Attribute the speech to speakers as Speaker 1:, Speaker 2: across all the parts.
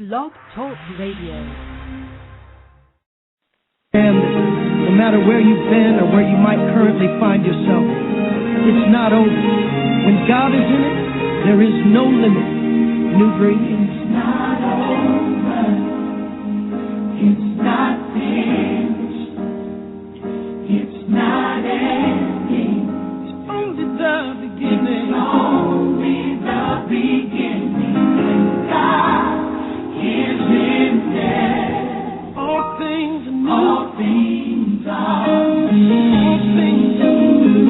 Speaker 1: Blogtalk Radio.
Speaker 2: And no matter where you've been or where you might currently find yourself, it's not over. When God is in it, there is no limit. New Breed. It's not over. It's not finished. It's not ending. It's only the beginning. It's only the beginning. When God is in there, all things are new. All things are new. All things are new.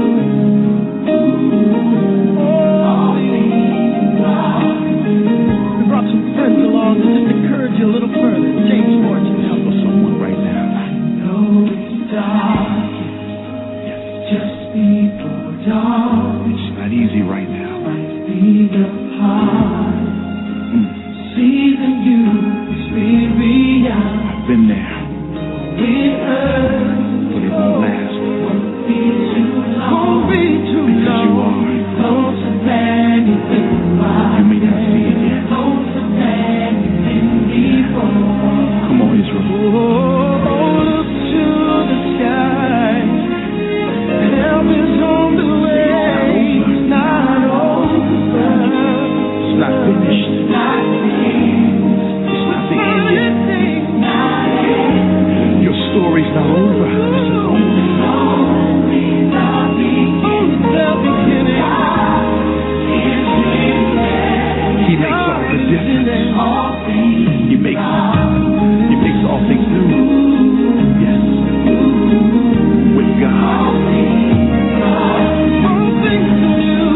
Speaker 2: All things are new. We brought some friends along to just encourage you a little further. James Fortune, help us someone right now. I know it's dark. Yes. Just before dawn. It's not easy right now. Might be the heart. Season you experience. I've been there. It hurts. But it won't last. Won't be too long. Won't be too because long. You are closer than you think you are. You may not see it yet. Closer than you've been before. Come on, Israel. Oh, look to the sky. Help is on the way. It's not over. It's not finished. It's not finished. It's not the end. Your story's not over. This is only the beginning. He makes all the difference. He makes all things new. Yes. With God. All things are new.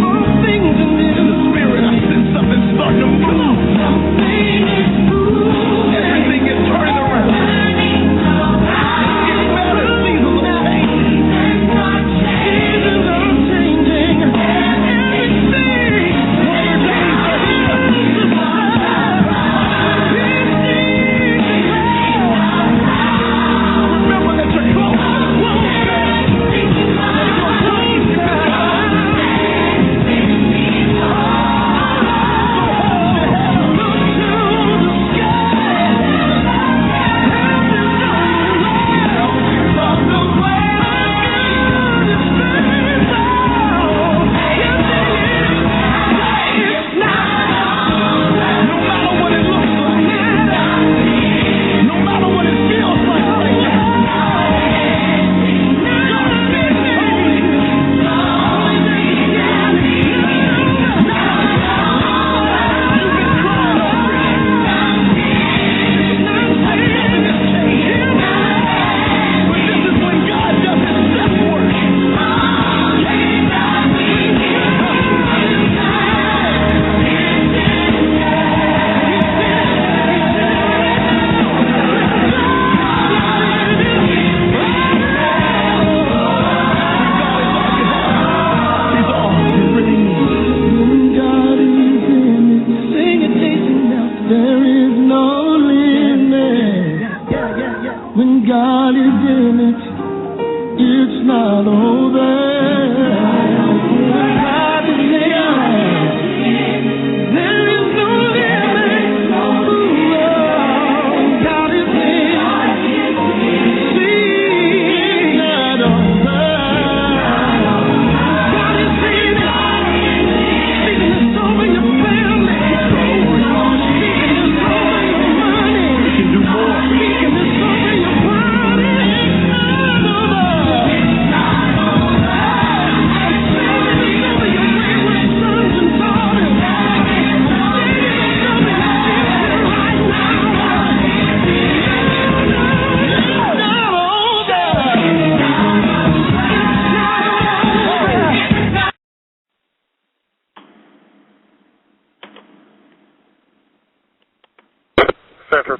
Speaker 2: All things are new. In the spirit, I sense something starting to move. Something is moving. Everything is turning around.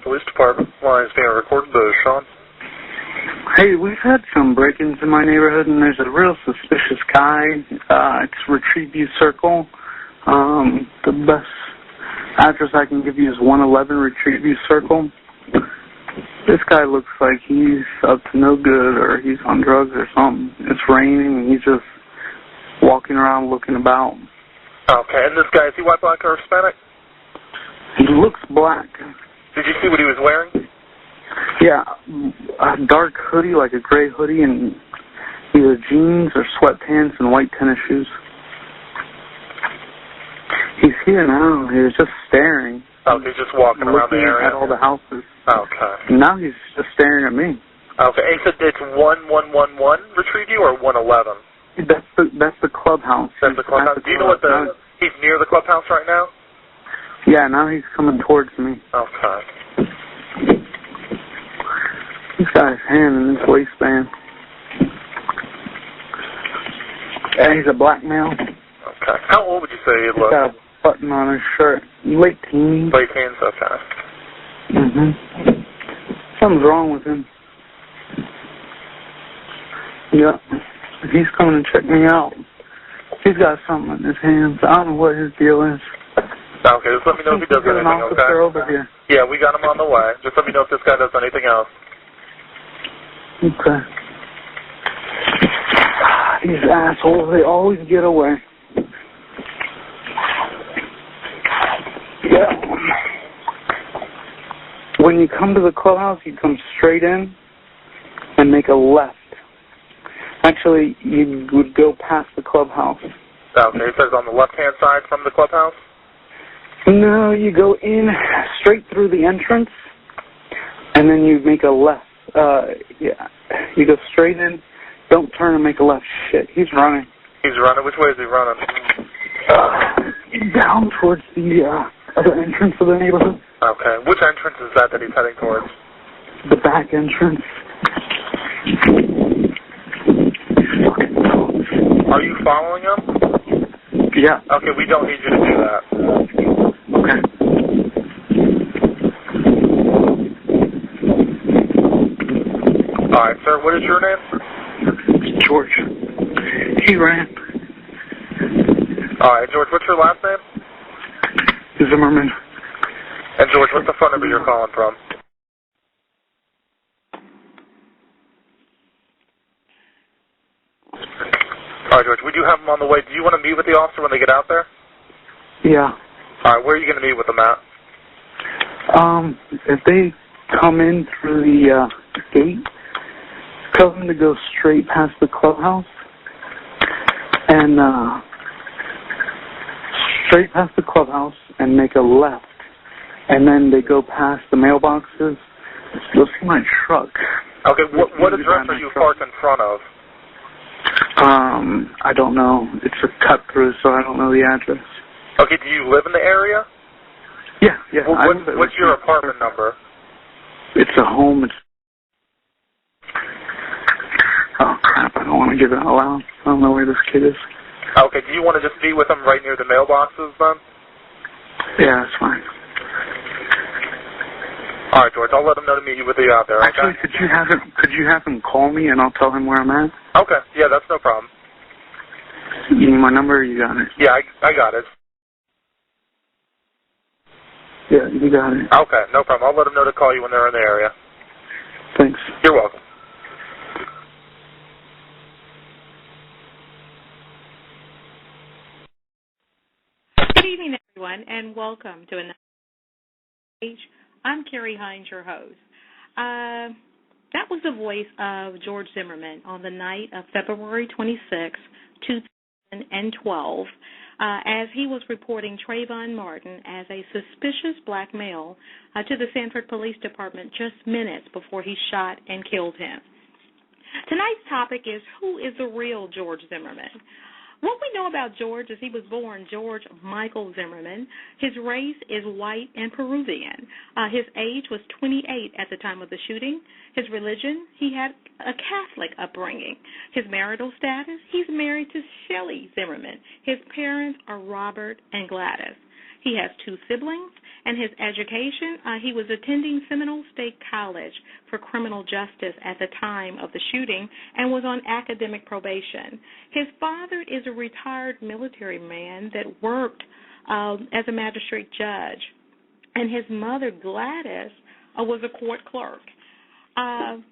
Speaker 3: Police Department. Line is being recorded. Sean.
Speaker 4: Hey, we've had some break-ins in my neighborhood, and there's a real suspicious guy. It's Retrieview Circle. The best address I can give you is 111 Retrieview Circle. This guy looks like he's up to no good, or he's on drugs or something. It's raining, and he's just walking around looking about.
Speaker 3: Okay, and this guy, is he white, black, or Hispanic?
Speaker 4: He looks black.
Speaker 3: Did you see what he was wearing?
Speaker 4: Yeah, a dark hoodie, like a gray hoodie, and either jeans or sweatpants and white tennis shoes. He's here now. He was just staring.
Speaker 3: Oh, he's just walking around the area?
Speaker 4: At all the houses.
Speaker 3: Okay.
Speaker 4: And now he's just staring at me.
Speaker 3: Okay, and so it's 1111 retrieved you or 111?
Speaker 4: That's the clubhouse.
Speaker 3: That's the clubhouse. Do you know what he's near the clubhouse right now?
Speaker 4: Yeah, now he's coming towards me.
Speaker 3: Okay.
Speaker 4: He's got his hand in his waistband. Yeah, he's a black male.
Speaker 3: Okay. How old would you say he
Speaker 4: He's
Speaker 3: looks?
Speaker 4: got a button on his shirt. Late teens.
Speaker 3: Late teens, okay.
Speaker 4: Something's wrong with him. Yeah. He's coming to check me out. He's got something in his hands. I don't know what his deal is.
Speaker 3: Okay, just let me know if he does anything, okay?
Speaker 4: Over here.
Speaker 3: Yeah, we got him on the way. Just let me know if this guy does anything else.
Speaker 4: Okay. These assholes, they always get away. Yeah. When you come to the clubhouse, you come straight in and make a left. Actually, you would go past the clubhouse.
Speaker 3: Okay, it says on the left-hand side from the clubhouse?
Speaker 4: No, you go in straight through the entrance, and then you make a left. Yeah, you go straight in, don't turn and make a left. Shit, he's running.
Speaker 3: He's running? Which way is he running?
Speaker 4: Down towards the other entrance of the neighborhood.
Speaker 3: Okay, which entrance is that he's heading towards?
Speaker 4: The back entrance.
Speaker 3: Are you following him?
Speaker 4: Yeah.
Speaker 3: Okay, we don't need you to do that.
Speaker 4: Okay.
Speaker 3: All right, sir, what is your name?
Speaker 4: George. He ran.
Speaker 3: All right, George, what's your last name?
Speaker 4: Zimmerman.
Speaker 3: And, George, what's the phone number you're calling from? All right, George, we do have them on the way. Do you want to meet with the officer when they get out there?
Speaker 4: Yeah.
Speaker 3: All right, where are you going to meet with them at?
Speaker 4: If they come in through the gate, tell them to go straight past the clubhouse and straight past the clubhouse and make a left. And then they go past the mailboxes. You'll see my truck.
Speaker 3: Okay, what address are you parked in front of?
Speaker 4: I don't know. It's a cut through, so I don't know the address.
Speaker 3: Okay, do you live in the area?
Speaker 4: Yeah.
Speaker 3: What's your apartment number?
Speaker 4: It's a home. Oh, crap, I don't want to give it out loud. I don't know where this kid is.
Speaker 3: Okay, do you want to just be with him right near the mailboxes then?
Speaker 4: Yeah, that's fine.
Speaker 3: All right, George, I'll let him know to meet you with you out there, okay?
Speaker 4: Actually, could you have him call me and I'll tell him where I'm at?
Speaker 3: Okay, yeah, that's no problem.
Speaker 4: You need my number or you got it?
Speaker 3: Yeah, I got it.
Speaker 4: Yeah, you got it.
Speaker 3: Okay, no problem. I'll let him know to call you when they're in the area.
Speaker 4: Thanks.
Speaker 3: You're welcome.
Speaker 5: Good evening, everyone, and welcome to another page. I'm Kheri Hines, your host. That was the voice of George Zimmerman on the night of February 26, 2012, as he was reporting Trayvon Martin as a suspicious black male to the Sanford Police Department just minutes before he shot and killed him. Tonight's topic is, who is the real George Zimmerman? What we know about George is he was born George Michael Zimmerman. His race is white and Peruvian. His age was 28 at the time of the shooting. His religion, he had a Catholic upbringing. His marital status, he's married to Shelley Zimmerman. His parents are Robert and Gladys. He has 2 siblings, and his education, he was attending Seminole State College for criminal justice at the time of the shooting and was on academic probation. His father is a retired military man that worked as a magistrate judge, and his mother, Gladys, was a court clerk.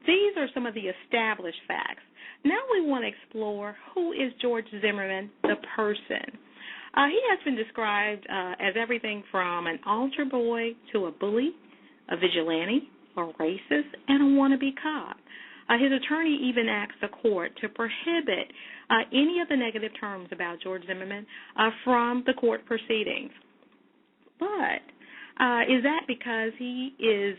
Speaker 5: These are some of the established facts. Now we want to explore who is George Zimmerman, the person. He has been described as everything from an altar boy to a bully, a vigilante, a racist, and a wannabe cop. His attorney even asked the court to prohibit any of the negative terms about George Zimmerman from the court proceedings. But is that because he is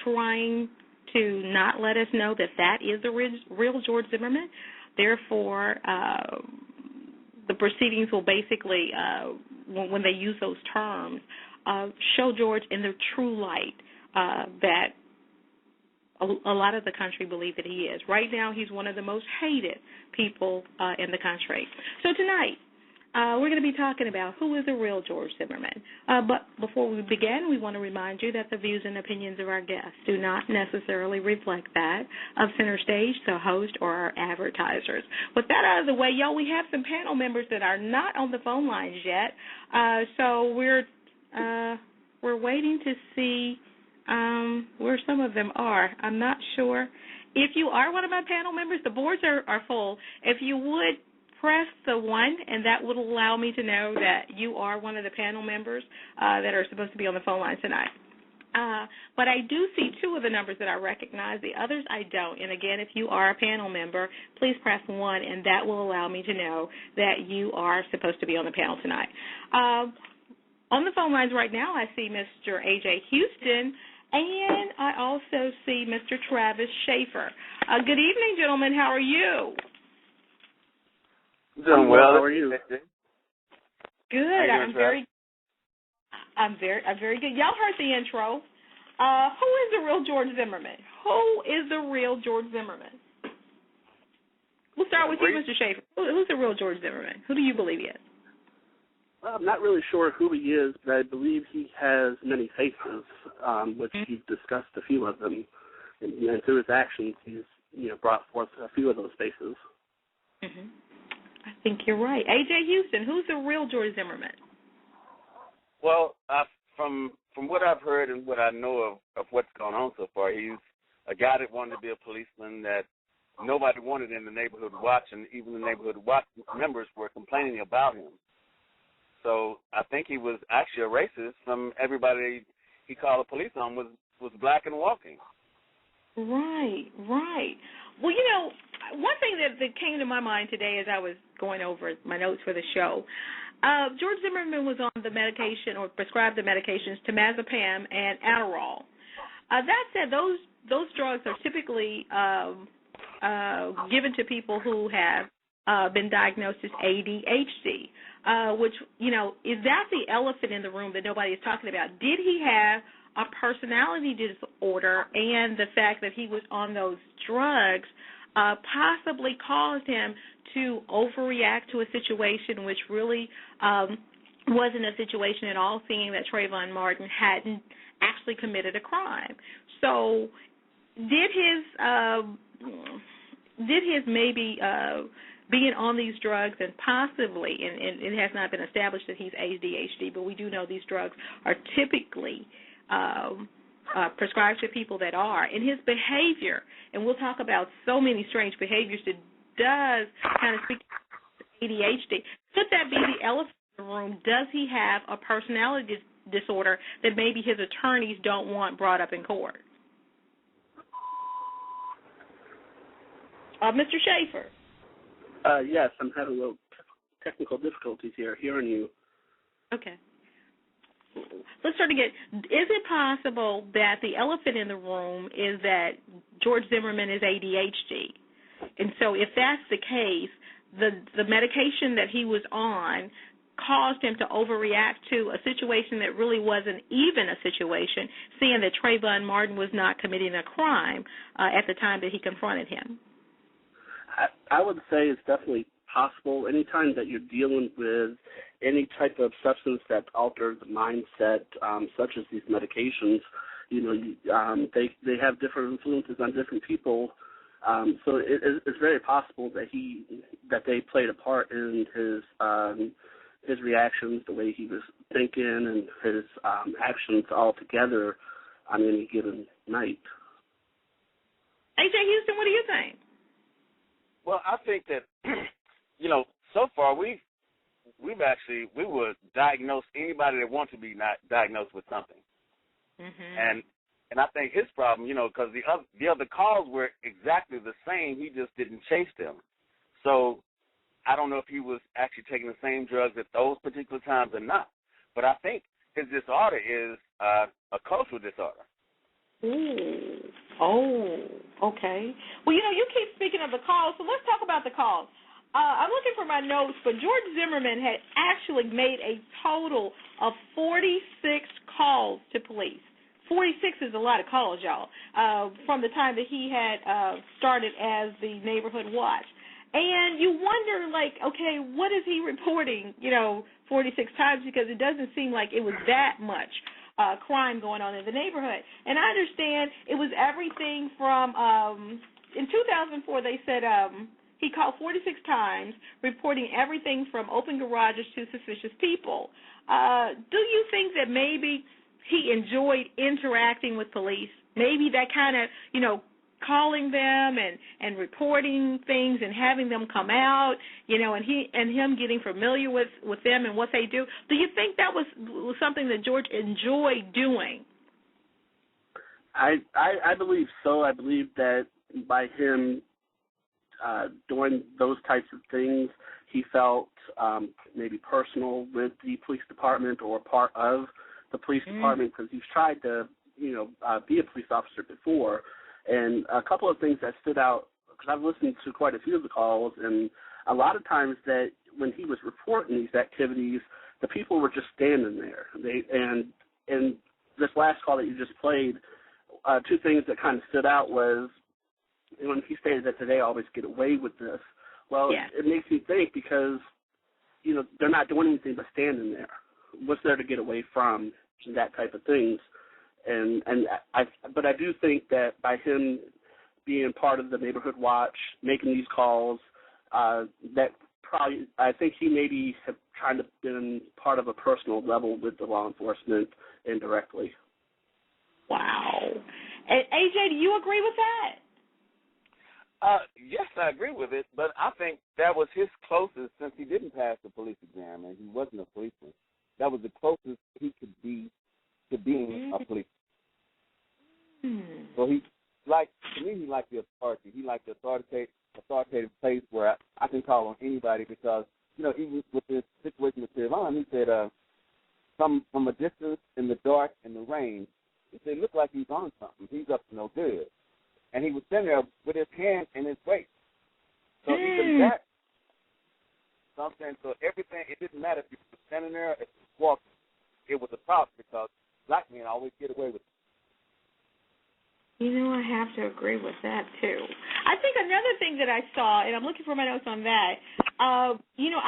Speaker 5: trying to not let us know that that is the real George Zimmerman? Therefore, the proceedings will basically, when they use those terms, show George in the true light that a lot of the country believe that he is. Right now, he's one of the most hated people in the country. So tonight, we're going to be talking about who is the real George Zimmerman. But before we begin, we want to remind you that the views and opinions of our guests do not necessarily reflect that of Center Stage, the host, or our advertisers. With that out of the way, y'all, we have some panel members that are not on the phone lines yet. So we're waiting to see where some of them are. I'm not sure. If you are one of my panel members, the boards are full. If you would press the 1, and that would allow me to know that you are one of the panel members that are supposed to be on the phone line tonight. But I do see 2 of the numbers that I recognize. The others I don't. And, again, if you are a panel member, please press 1, and that will allow me to know that you are supposed to be on the panel tonight. On the phone lines right now, I see Mr. A.J. Houston, and I also see Mr. Travis Schaefer. Good evening, gentlemen. How are you?
Speaker 6: Doing well.
Speaker 7: How are you?
Speaker 5: Good. I'm very good. Y'all heard the intro. Who is the real George Zimmerman? Who is the real George Zimmerman? We'll start with you, Mr. Schaefer. Who's the real George Zimmerman? Who do you believe he is?
Speaker 7: Well, I'm not really sure who he is, but I believe he has many faces, which you've discussed a few of them. And through his actions, he's brought forth a few of those faces.
Speaker 5: Mm-hmm. I think you're right. A.J. Houston, who's the real George Zimmerman?
Speaker 6: Well, from what I've heard and what I know of what's gone on so far, he's a guy that wanted to be a policeman that nobody wanted in the neighborhood watch, and even the neighborhood watch members were complaining about him. So I think he was actually a racist. From everybody he called the police on was black and walking. Right.
Speaker 5: Well, one thing that came to my mind today as I was going over my notes for the show, George Zimmerman was on the medication or prescribed the medications Temazepam and Adderall. That said, those drugs are typically given to people who have been diagnosed as ADHD, which, is that the elephant in the room that nobody is talking about? Did he have a personality disorder, and the fact that he was on those drugs possibly caused him to overreact to a situation which really wasn't a situation at all, seeing that Trayvon Martin hadn't actually committed a crime? So did his maybe being on these drugs and possibly, and it has not been established that he's ADHD, but we do know these drugs are typically prescribed to people that are. And his behavior, and we'll talk about so many strange behaviors that does kind of speak to ADHD. Could that be the elephant in the room? Does he have a personality disorder that maybe his attorneys don't want brought up in court? Mr. Schaefer.
Speaker 7: Yes, I'm having a little technical difficulties here hearing you.
Speaker 5: Okay. Let's start again. Is it possible that the elephant in the room is that George Zimmerman is ADHD? And so if that's the case, the medication that he was on caused him to overreact to a situation that really wasn't even a situation, seeing that Trayvon Martin was not committing a crime at the time that he confronted him?
Speaker 7: I would say it's definitely possible. Anytime that you're dealing with any type of substance that alters the mindset, such as these medications, they have different influences on different people. So it's very possible that they played a part in his reactions, the way he was thinking, and his actions all together on any given night.
Speaker 5: A.J. Houston, what do you think?
Speaker 6: Well, I think that, so far we've we would diagnose anybody that wants to be not diagnosed with something. And I think his problem, because the other calls were exactly the same, he just didn't chase them. So I don't know if he was actually taking the same drugs at those particular times or not. But I think his disorder is a cultural disorder.
Speaker 5: Ooh. Oh, okay. Well, you keep speaking of the calls, so let's talk about the calls. I'm looking for my notes, but George Zimmerman had actually made a total of 46 calls to police. 46 is a lot of calls, y'all, from the time that he had started as the neighborhood watch. And you wonder, okay, what is he reporting, 46 times, because it doesn't seem like it was that much crime going on in the neighborhood. And I understand it was everything from, in 2004 they said he called 46 times, reporting everything from open garages to suspicious people. Do you think that maybe he enjoyed interacting with police? Maybe that kind of, calling them and reporting things and having them come out, and him getting familiar with them and what they do. Do you think that was something that George enjoyed doing?
Speaker 7: I believe so. I believe that by him doing those types of things, he felt maybe personal with the police department or part of the police department, because he's tried to, be a police officer before. And a couple of things that stood out, because I've listened to quite a few of the calls, and a lot of times that when he was reporting these activities, the people were just standing there. And this last call that you just played, two things that kind of stood out was when he stated that today I always get away with this. Well, It makes me think, because, they're not doing anything but standing there. What's there to get away from, that type of things? But I do think that by him being part of the neighborhood watch, making these calls, that probably, I think he maybe have kind of been part of a personal level with the law enforcement indirectly.
Speaker 5: Wow. And AJ, do you agree with that?
Speaker 6: Yes, I agree with it, but I think that was his closest, since he didn't pass the police exam and he wasn't a policeman. That was the closest he could be to being a policeman. So to me, he liked the authority. He liked the authoritative place where I can call on anybody, because, even with this situation with Trayvon, he said, from a distance, in the dark, in the rain, he said, look like he's on something. He's up to no good. And he was sitting there with his hand in his waist. So even that, something, so everything, it didn't matter if you were standing there, if you walked, it was a problem, because black men always get away with it.
Speaker 5: I have to agree with that, too. I think another thing that I saw, and I'm looking for my notes on that, I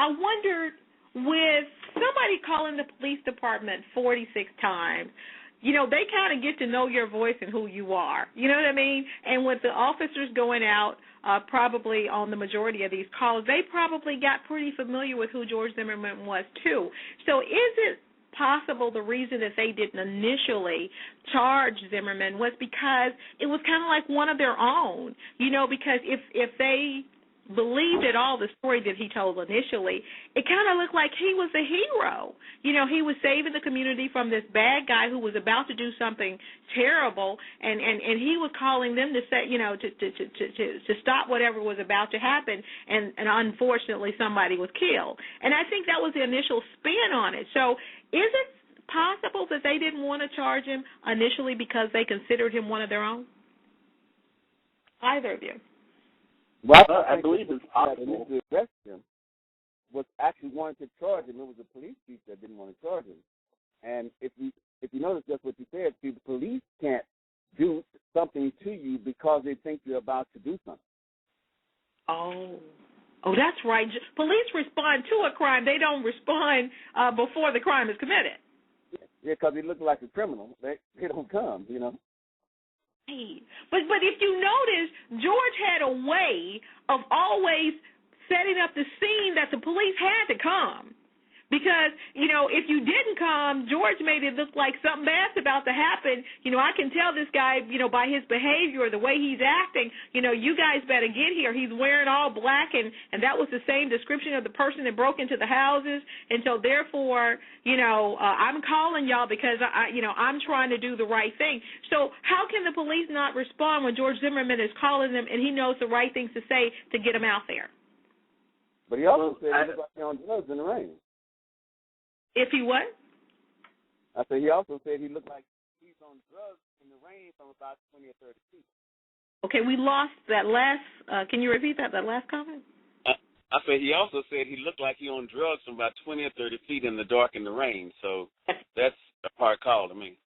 Speaker 5: wondered, with somebody calling the police department 46 times, they kind of get to know your voice and who you are. You know what I mean? And with the officers going out, probably on the majority of these calls, they probably got pretty familiar with who George Zimmerman was, too. So is it possible the reason that they didn't initially charge Zimmerman was because it was kind of like one of their own, because if they believed at all the story that he told initially, it kind of looked like he was the hero. He was saving the community from this bad guy who was about to do something terrible, and he was calling them to say, to stop whatever was about to happen, and unfortunately somebody was killed. And I think that was the initial spin on it. So is it possible that they didn't want to charge him initially because they considered him one of their own? Either of you?
Speaker 6: Well, I believe it's possible. To arrest him was actually wanting to charge him. It was the police chief that didn't want to charge him. And if you notice just what you said, the police can't do something to you because they think you're about to do something.
Speaker 5: Oh, that's right. Police respond to a crime. They don't respond before the crime is committed.
Speaker 6: Yeah, because they look like a criminal. They don't come,
Speaker 5: But if you notice, George had a way of always setting up the scene that the police had to come. Because, if you didn't come, George made it look like something bad's about to happen. I can tell this guy, by his behavior or the way he's acting, you guys better get here. He's wearing all black, and that was the same description of the person that broke into the houses. And so, therefore, I'm calling y'all because, I'm trying to do the right thing. So how can the police not respond when George Zimmerman is calling them and he knows the right things to say to get him out there?
Speaker 6: But he also said he looked like he on drugs in the rain.
Speaker 5: If he what?
Speaker 6: I said he also said he looked like he's on drugs in the rain from about 20 or 30 feet.
Speaker 5: Okay, we lost that last. Can you repeat that last comment?
Speaker 6: I said he also said he looked like he on drugs from about 20 or 30 feet in the dark in the rain. So that's a hard call to me.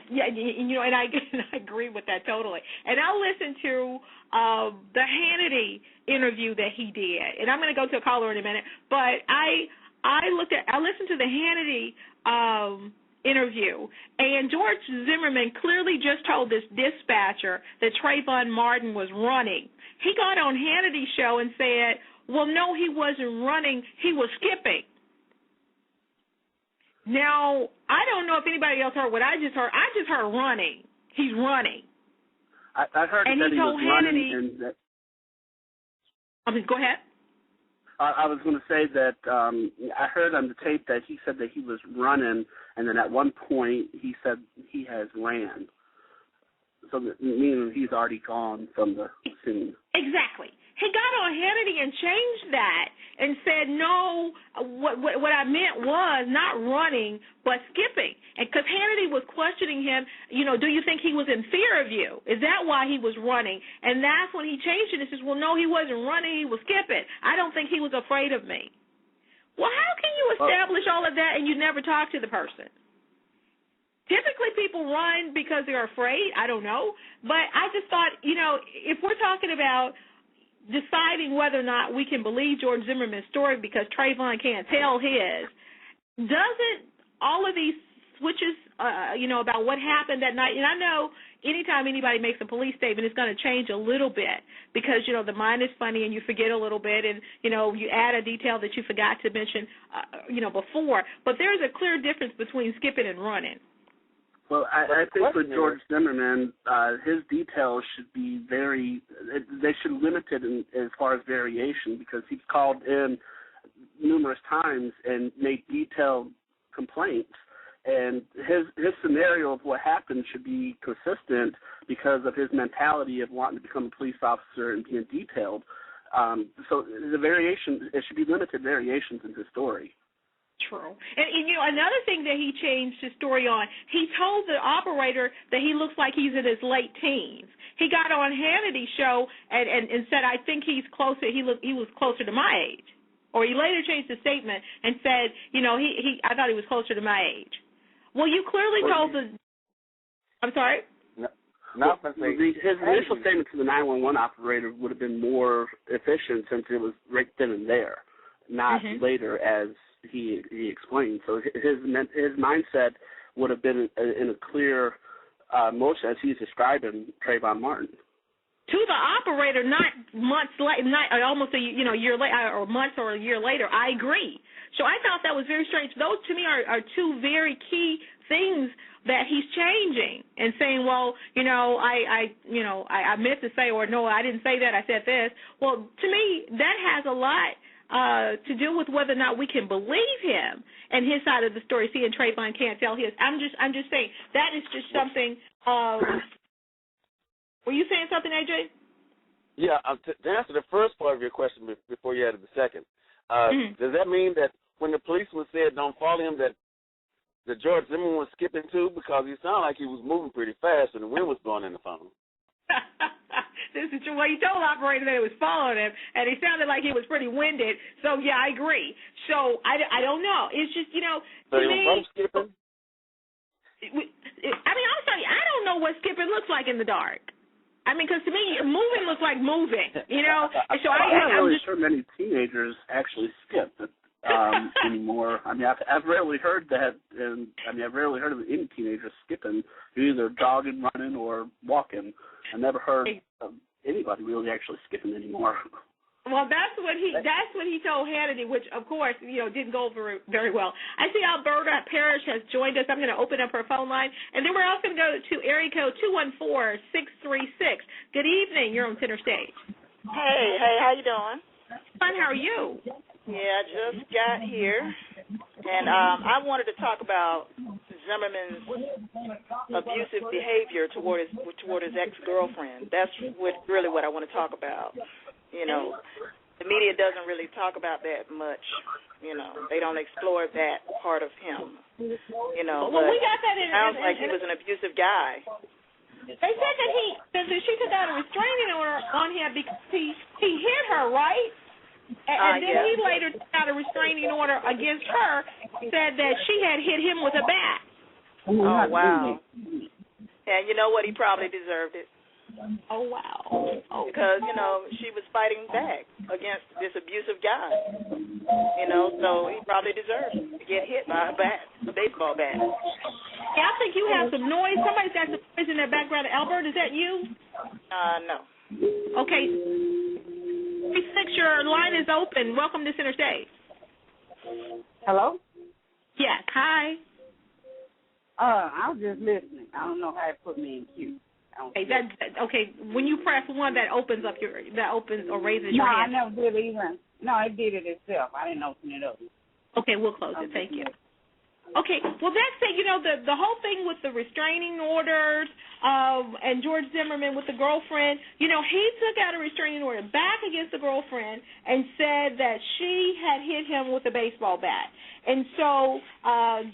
Speaker 5: Yeah, and I agree with that totally. And I'll listen to the Hannity interview that he did, and I'm going to go to a caller in a minute. But I listened to the Hannity interview, and George Zimmerman clearly just told this dispatcher that Trayvon Martin was running. He got on Hannity's show and said, well, no, he wasn't running, he was skipping. Now, I don't know if anybody else heard what I just heard. I just heard running. He's running.
Speaker 7: I heard
Speaker 5: and
Speaker 7: that he was
Speaker 5: Hannity,
Speaker 7: running. And that,
Speaker 5: go ahead.
Speaker 7: I was going to say that I heard on the tape that he said that he was running, and then at one point he said he has ran. So meaning he's already gone from the scene.
Speaker 5: Exactly. He got on Hannity and changed that and said, no, what I meant was not running, but skipping. Because Hannity was questioning him, do you think he was in fear of you? Is that why he was running? And that's when he changed it and says, well, no, he wasn't running, he was skipping. I don't think he was afraid of me. Well, how can you establish all of that and you never talk to the person? Typically, people run because they're afraid. I don't know. But I just thought, if we're talking about deciding whether or not we can believe George Zimmerman's story because Trayvon can't tell his, doesn't all of these switches, about what happened that night, and I know anytime anybody makes a police statement, it's going to change a little bit because, the mind is funny and you forget a little bit and, you add a detail that you forgot to mention, before. But there's a clear difference between skipping and running.
Speaker 7: Well, I think with George Zimmerman, his details should be they should limit it as far as variation because he's called in numerous times and made detailed complaints. And his scenario of what happened should be consistent because of his mentality of wanting to become a police officer and being detailed. So the variation, it should be limited variations in his story.
Speaker 5: True. And another thing that he changed his story on, he told the operator that he looks like he's in his late teens. He got on Hannity's show and said, I think he's closer, he was closer to my age. Or he later changed the statement and said, I thought he was closer to my age. Well, you clearly told I'm sorry?
Speaker 7: His initial statement to the 911 operator would have been more efficient since it was right then and there, not later as he explained. So his mindset would have been in a clear motion as he's describing Trayvon Martin.
Speaker 5: To the operator, not months later, not almost a year later, or months or a year later. I agree. So I thought that was very strange. Those to me are two very key things that he's changing and saying, well, I meant to say, or no, I didn't say that, I said this. Well, to me, that has a lot to do with whether or not we can believe him and his side of the story. See, and Trayvon can't tell his. I'm just saying that is just something. Were you saying something, AJ?
Speaker 6: Yeah. To answer the first part of your question before you added the second, does that mean that when the policeman said don't follow him, that George Zimmerman was skipping too, because he sounded like he was moving pretty fast and the wind was blowing in the phone?
Speaker 5: This is true. Well, he told the operator that it was following him, and he sounded like he was pretty winded. So, yeah, I agree. So, I don't know. It's just,
Speaker 6: So he was skipping?
Speaker 5: I'm sorry. I don't know what skipping looks like in the dark. Because to me, moving looks like moving, And so
Speaker 7: I'm not really sure many teenagers actually skip anymore. I've rarely heard that, and I've rarely heard of any teenagers skipping. They're either jogging, running, or walking. I never heard of anybody really actually skipping anymore.
Speaker 5: Well, that's what he told Hannity, which of course, didn't go over very well. I see Alberta Parrish has joined us. I'm going to open up her phone line, and then we're also going to go to area code 214-636. Good evening. You're on center stage.
Speaker 8: Hey, how you doing?
Speaker 5: Fine. How are you?
Speaker 8: Yeah, I just got here, and I wanted to talk about Zimmerman's abusive behavior toward his ex-girlfriend. That's really what I want to talk about. The media doesn't really talk about that much. They don't explore that part of him.
Speaker 5: Well,
Speaker 8: but
Speaker 5: we got that in.
Speaker 8: Sounds like he was an abusive guy.
Speaker 5: They said that she took out a restraining order on him because he hit her, right? And then he later took out a restraining order against her, said that she had hit him with a bat.
Speaker 8: Oh, wow. And you know what? He probably deserved it.
Speaker 5: Oh, wow. Oh.
Speaker 8: Because, she was fighting back against this abusive guy. So he probably deserved to get hit by a baseball bat.
Speaker 5: Yeah, I think you have some noise. Somebody's got some noise in their background. Albert, is that you?
Speaker 8: No.
Speaker 5: Okay. 36, your line is open. Welcome to Center Stage.
Speaker 9: Hello?
Speaker 5: Yes. Hi.
Speaker 9: I was just listening. I don't know how it put me in queue.
Speaker 5: Okay. When you press 1, that opens or raises your hand.
Speaker 9: No, I never did even. No, it did it itself. I didn't open it up.
Speaker 5: Okay, we'll close it. Thank you. Okay, well, that's it. The whole thing with the restraining orders and George Zimmerman with the girlfriend, he took out a restraining order back against the girlfriend and said that she had hit him with a baseball bat. And so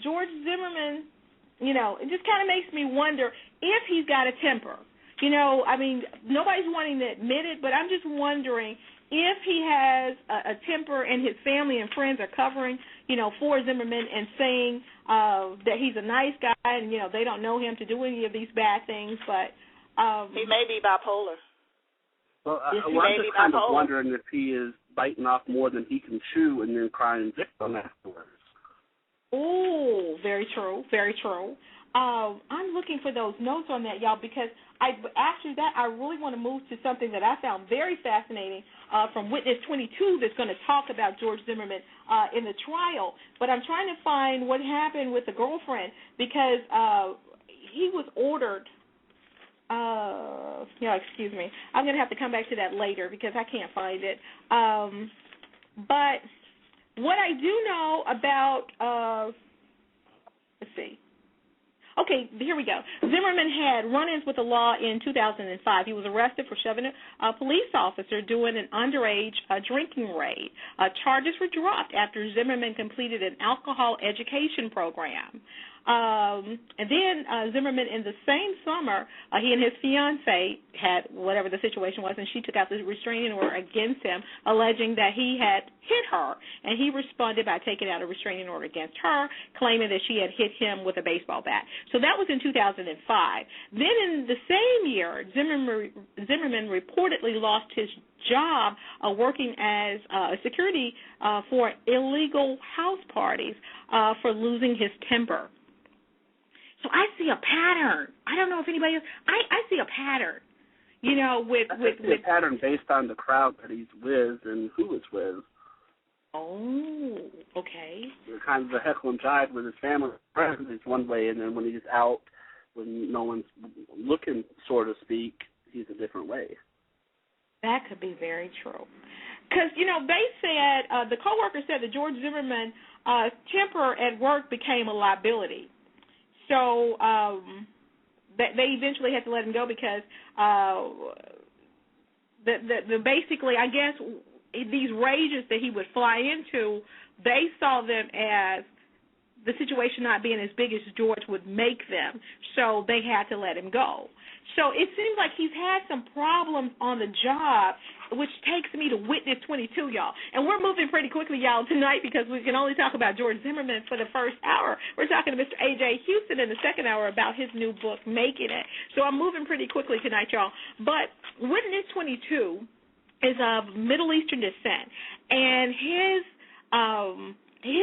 Speaker 5: George Zimmerman, it just kind of makes me wonder if he's got a temper. Nobody's wanting to admit it, but I'm just wondering if he has a temper and his family and friends are covering, for Zimmerman and saying that he's a nice guy and, they don't know him to do any of these bad things, but...
Speaker 8: he may be bipolar.
Speaker 7: Well, I'm just kind of wondering if he is biting off more than he can chew and then crying victim afterwards.
Speaker 5: Oh, very true, very true. I'm looking for those notes on that, y'all, because I really want to move to something that I found very fascinating from Witness 22 that's going to talk about George Zimmerman in the trial. But I'm trying to find what happened with the girlfriend because he was ordered. Excuse me. I'm going to have to come back to that later because I can't find it. But what I do know about, let's see. Okay, here we go. Zimmerman had run-ins with the law in 2005. He was arrested for shoving a police officer doing an underage drinking raid. Charges were dropped after Zimmerman completed an alcohol education program. And then Zimmerman, in the same summer, he and his fiancee had whatever the situation was, and she took out the restraining order against him, alleging that he had hit her. And he responded by taking out a restraining order against her, claiming that she had hit him with a baseball bat. So that was in 2005. Then in the same year, Zimmerman reportedly lost his job working as security for illegal house parties for losing his temper. So I see a pattern. I don't know if anybody else. I see a pattern. With
Speaker 7: a pattern based on the crowd that he's with and who it's with.
Speaker 5: Oh, okay.
Speaker 7: Kind of the heckle and jive with his family friends is one way, and then when he's out, when no one's looking, so to speak, he's a different way.
Speaker 5: That could be very true. Because, they said, the coworker said that George Zimmerman's temper at work became a liability. So they eventually had to let him go because basically, I guess, these rages that he would fly into, they saw them as the situation not being as big as George would make them, so they had to let him go. So it seems like he's had some problems on the job, which takes me to Witness 22, y'all. And we're moving pretty quickly, y'all, tonight because we can only talk about George Zimmerman for the first hour. We're talking to Mr. A.J. Houston in the second hour about his new book, Makin It. So I'm moving pretty quickly tonight, y'all. But Witness 22 is of Middle Eastern descent, and his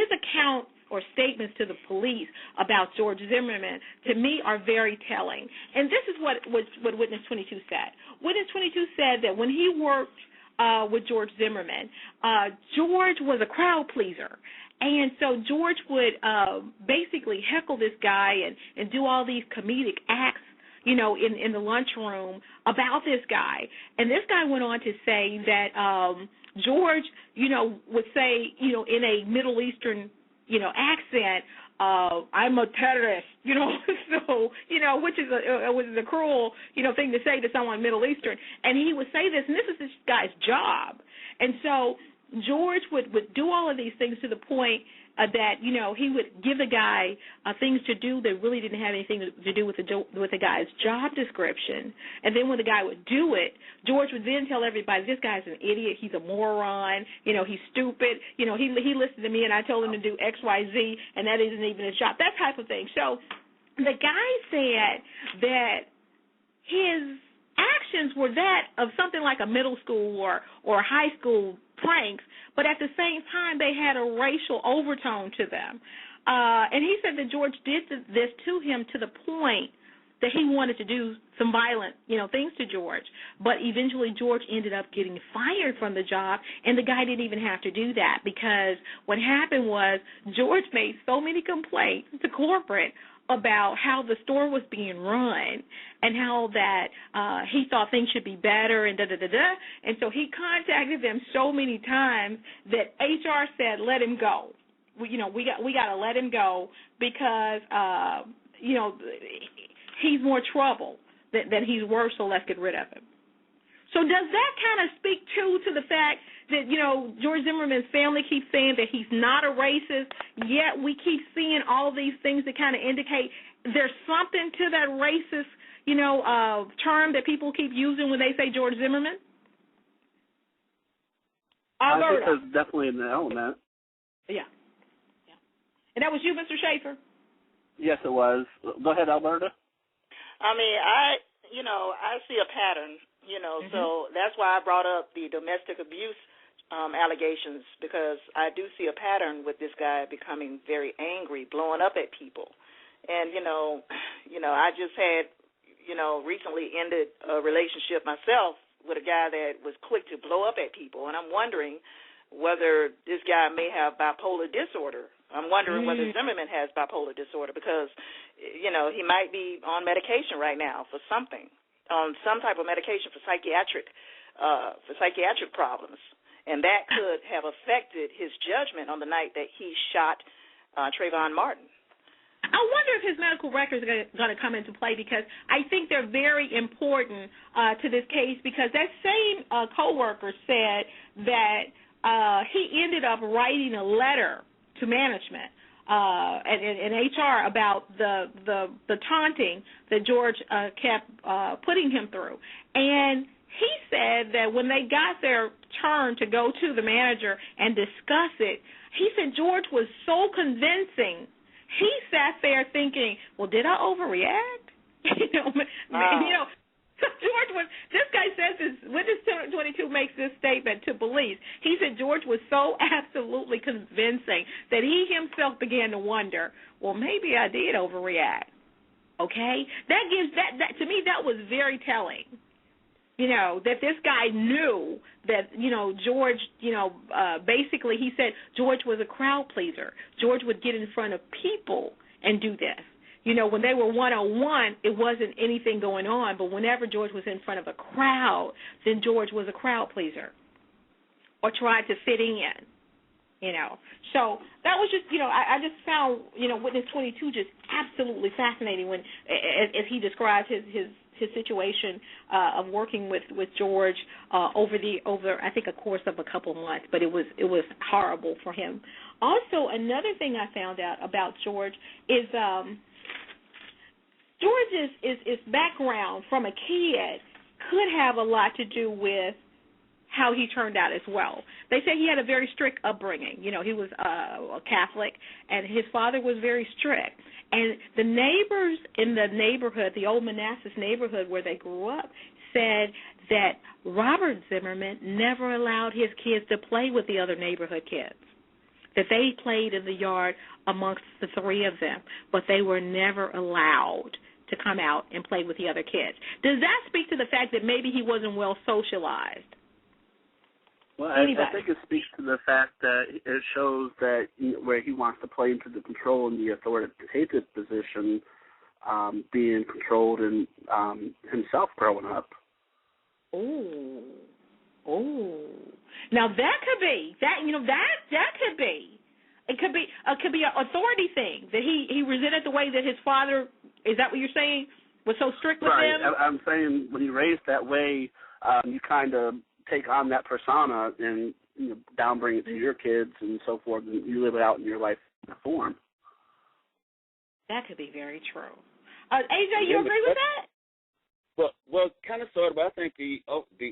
Speaker 5: account or statements to the police about George Zimmerman, to me, are very telling. And this is what Witness 22 said. Witness 22 said that when he worked with George Zimmerman. George was a crowd pleaser. And so George would basically heckle this guy and do all these comedic acts, in the lunchroom about this guy. And this guy went on to say that George, would say, in a Middle Eastern, accent, I'm a terrorist, so, which is a cruel, thing to say to someone Middle Eastern. And he would say this, and this is this guy's job. And so George would do all of these things to the point that, he would give the guy things to do that really didn't have anything to do with the guy's job description. And then when the guy would do it, George would then tell everybody, this guy's an idiot, he's a moron, he's stupid, he listened to me and I told him to do X, Y, Z, and that isn't even his job, that type of thing. So the guy said that his actions were that of something like a middle school or high school pranks, but at the same time they had a racial overtone to them. And he said that George did this to him to the point that he wanted to do some violent, things to George. But eventually George ended up getting fired from the job, and the guy didn't even have to do that because what happened was George made so many complaints to corporate about how the store was being run and how that he thought things should be better and da-da-da-da. And so he contacted them so many times that HR said, let him go. We got to let him go because, he's more trouble than he's worth, so let's get rid of him. So does that kind of speak, to the fact that, George Zimmerman's family keeps saying that he's not a racist, yet we keep seeing all these things that kind of indicate there's something to that racist, term that people keep using when they say George Zimmerman?
Speaker 7: I think there's definitely an element.
Speaker 5: Yeah. And that was you, Mr. Schaefer?
Speaker 7: Yes, it was. Go ahead, Alberta.
Speaker 8: I mean, I see a pattern, so that's why I brought up the domestic abuse allegations, because I do see a pattern with this guy becoming very angry, blowing up at people. And, I just had, recently ended a relationship myself with a guy that was quick to blow up at people, and I'm wondering whether this guy may have bipolar disorder. I'm wondering whether Zimmerman has bipolar disorder because, he might be on medication right now for something, on some type of medication for psychiatric problems. And that could have affected his judgment on the night that he shot Trayvon Martin.
Speaker 5: I wonder if his medical records are going to come into play, because I think they're very important to this case, because that same coworker said that he ended up writing a letter to management and HR about the taunting that George kept putting him through. And he said that when they got their turn to go to the manager and discuss it, he said George was so convincing. He sat there thinking, well, did I overreact? George was, this guy says this, Witness 22 makes this statement to police. He said George was so absolutely convincing that he himself began to wonder, well, maybe I did overreact. Okay? That gives, that to me, that was very telling. That this guy knew that, George, basically he said George was a crowd pleaser. George would get in front of people and do this. When they were one-on-one, it wasn't anything going on, but whenever George was in front of a crowd, then George was a crowd pleaser or tried to fit in, So that was just, I just found, Witness 22 just absolutely fascinating when, as he described his situation of working with George over I think a course of a couple months, but it was horrible for him. Also, another thing I found out about George is George's background from a kid could have a lot to do with how he turned out as well. They say he had a very strict upbringing. He was a Catholic, and his father was very strict. And the neighbors in the neighborhood, the old Manassas neighborhood where they grew up, said that Robert Zimmerman never allowed his kids to play with the other neighborhood kids, that they played in the yard amongst the three of them, but they were never allowed to come out and play with the other kids. Does that speak to the fact that maybe he wasn't well socialized?
Speaker 7: Well, I think it speaks to the fact that it shows that where he wants to play into the control and the authoritative position, being controlled and himself growing up.
Speaker 5: Oh. Now that could be that. That could be. It could be an authority thing that he resented the way that his father. Is that what you're saying? Was so strict with
Speaker 7: right.
Speaker 5: them?
Speaker 7: I'm saying when you're raised that way, you kind of take on that persona and downbring it to your kids and so forth, and you live it out in your life form.
Speaker 5: That could be very true. AJ, you agree with that?
Speaker 6: Well, kind of, sort of. I think the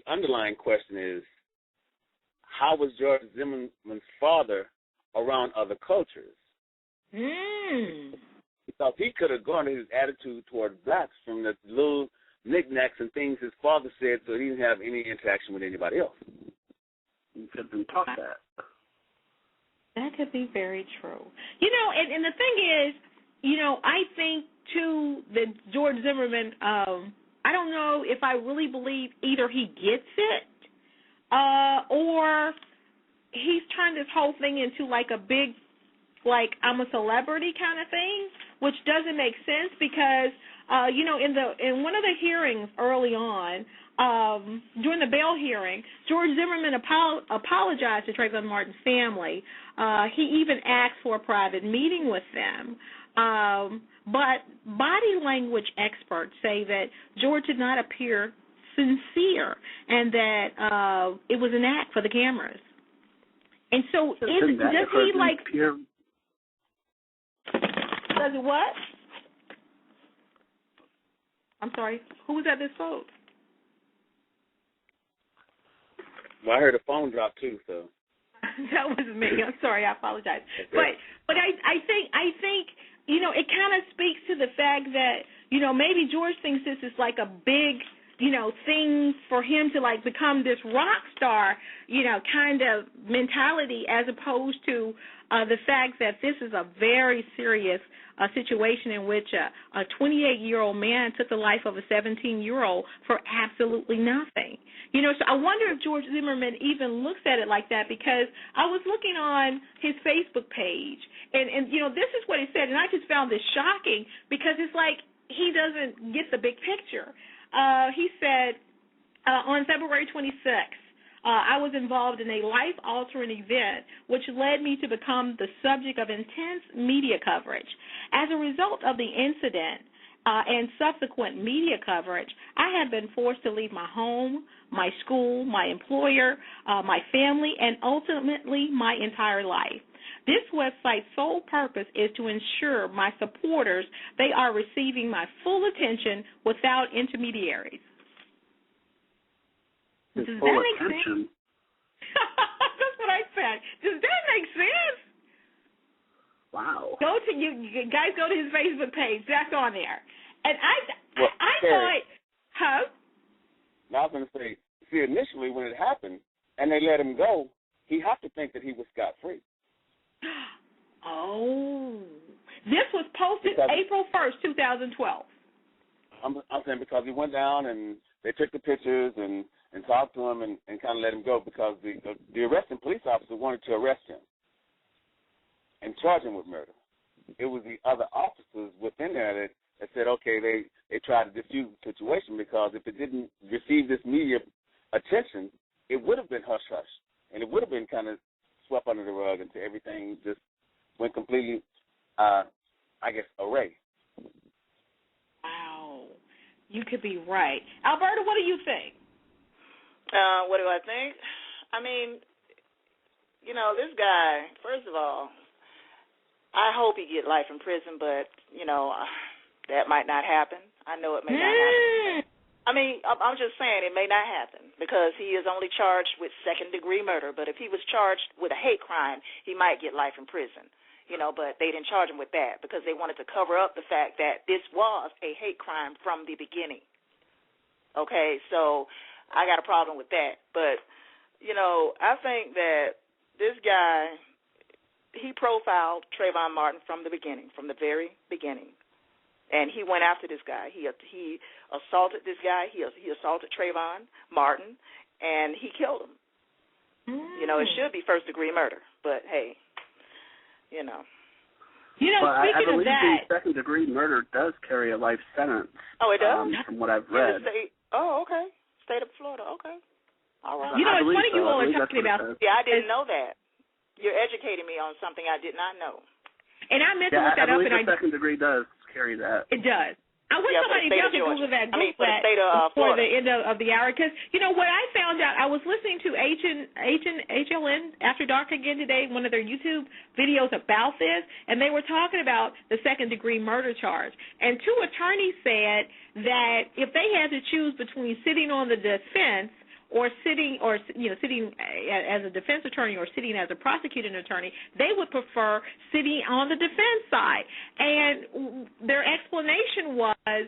Speaker 6: underlying question is, how was George Zimmerman's father around other cultures? Because he could have gone to his attitude toward blacks from the little knickknacks and things his father said, so he didn't have any interaction with anybody else.
Speaker 7: He could have been taught that.
Speaker 5: That could be very true. And the thing is, I think, too, that George Zimmerman, I don't know if I really believe either he gets it or he's turned this whole thing into like a big, like I'm a celebrity kind of thing, which doesn't make sense because, in one of the hearings early on, during the bail hearing, George Zimmerman apologized to Trayvon Martin's family. He even asked for a private meeting with them. But body language experts say that George did not appear sincere and that it was an act for the cameras. And so does he like... Does it what? I'm sorry. Who was at this phone?
Speaker 6: Well, I heard a phone drop too, so.
Speaker 5: That was me. I'm sorry. I apologize. But I think it kind of speaks to the fact that maybe George thinks this is like a big thing for him to like become this rock star kind of mentality, as opposed to the fact that this is a very serious situation in which a 28-year-old man took the life of a 17-year-old for absolutely nothing. So I wonder if George Zimmerman even looks at it like that, because I was looking on his Facebook page, and this is what he said, and I just found this shocking because it's like he doesn't get the big picture. He said, on February 26th, I was involved in a life-altering event which led me to become the subject of intense media coverage. As a result of the incident and subsequent media coverage, I have been forced to leave my home, my school, my employer, my family, and ultimately my entire life. This website's sole purpose is to ensure my supporters they are receiving my full attention without intermediaries. Does that make sense? That's what I said. Does that make sense?
Speaker 7: Wow.
Speaker 5: Go to guys. Go to his Facebook page. That's on there. And I thought, huh?
Speaker 6: Now I was going to say, see, initially when it happened and they let him go, he had to think that he was scot-free.
Speaker 5: Oh. This was posted April 1st, 2012.
Speaker 6: I'm saying because he went down and they took the pictures and talked to him and kind of let him go because the arresting police officer wanted to arrest him and charge him with murder. It was the other officers within there that said, okay, they tried to diffuse the situation because if it didn't receive this media attention, it would have been hush-hush, and it would have been kind of swept under the rug until everything just went completely, array.
Speaker 5: Wow. You could be right. Alberta, what do you think?
Speaker 8: What do I think? I mean, this guy, first of all, I hope he get life in prison, but, that might not happen. I know it may not happen. I mean, I'm just saying it may not happen because he is only charged with second-degree murder. But if he was charged with a hate crime, he might get life in prison. But they didn't charge him with that because they wanted to cover up the fact that this was a hate crime from the beginning. Okay, so I got a problem with that. But, I think that this guy, he profiled Trayvon Martin from the beginning, from the very beginning. And he went after this guy. He assaulted this guy. He assaulted Trayvon Martin, and he killed him. You know, it should be first-degree murder, but hey, you know.
Speaker 5: You know,
Speaker 7: but
Speaker 5: speaking
Speaker 7: I believe
Speaker 5: of that,
Speaker 7: the second-degree murder does carry a life sentence.
Speaker 8: Oh, it does?
Speaker 7: From what I've read.
Speaker 8: Oh, okay. State of Florida, okay. All right.
Speaker 5: You know, it's funny you all are talking about.
Speaker 8: Yeah, I didn't know that. You're educating me on something I did not know.
Speaker 5: And I meant to look that
Speaker 7: up.
Speaker 5: I
Speaker 7: believe the second degree does carry that.
Speaker 5: It does. I wish somebody else could Google that.
Speaker 8: For the state of
Speaker 5: for
Speaker 8: Florida.
Speaker 5: the end of the hour, because you know what I found out. I was listening to HLN After Dark again today, one of their YouTube videos about this, and they were talking about the second-degree murder charge. And two attorneys said that if they had to choose between sitting on the defense or sitting as a defense attorney or sitting as a prosecuting attorney, they would prefer sitting on the defense side. And their explanation was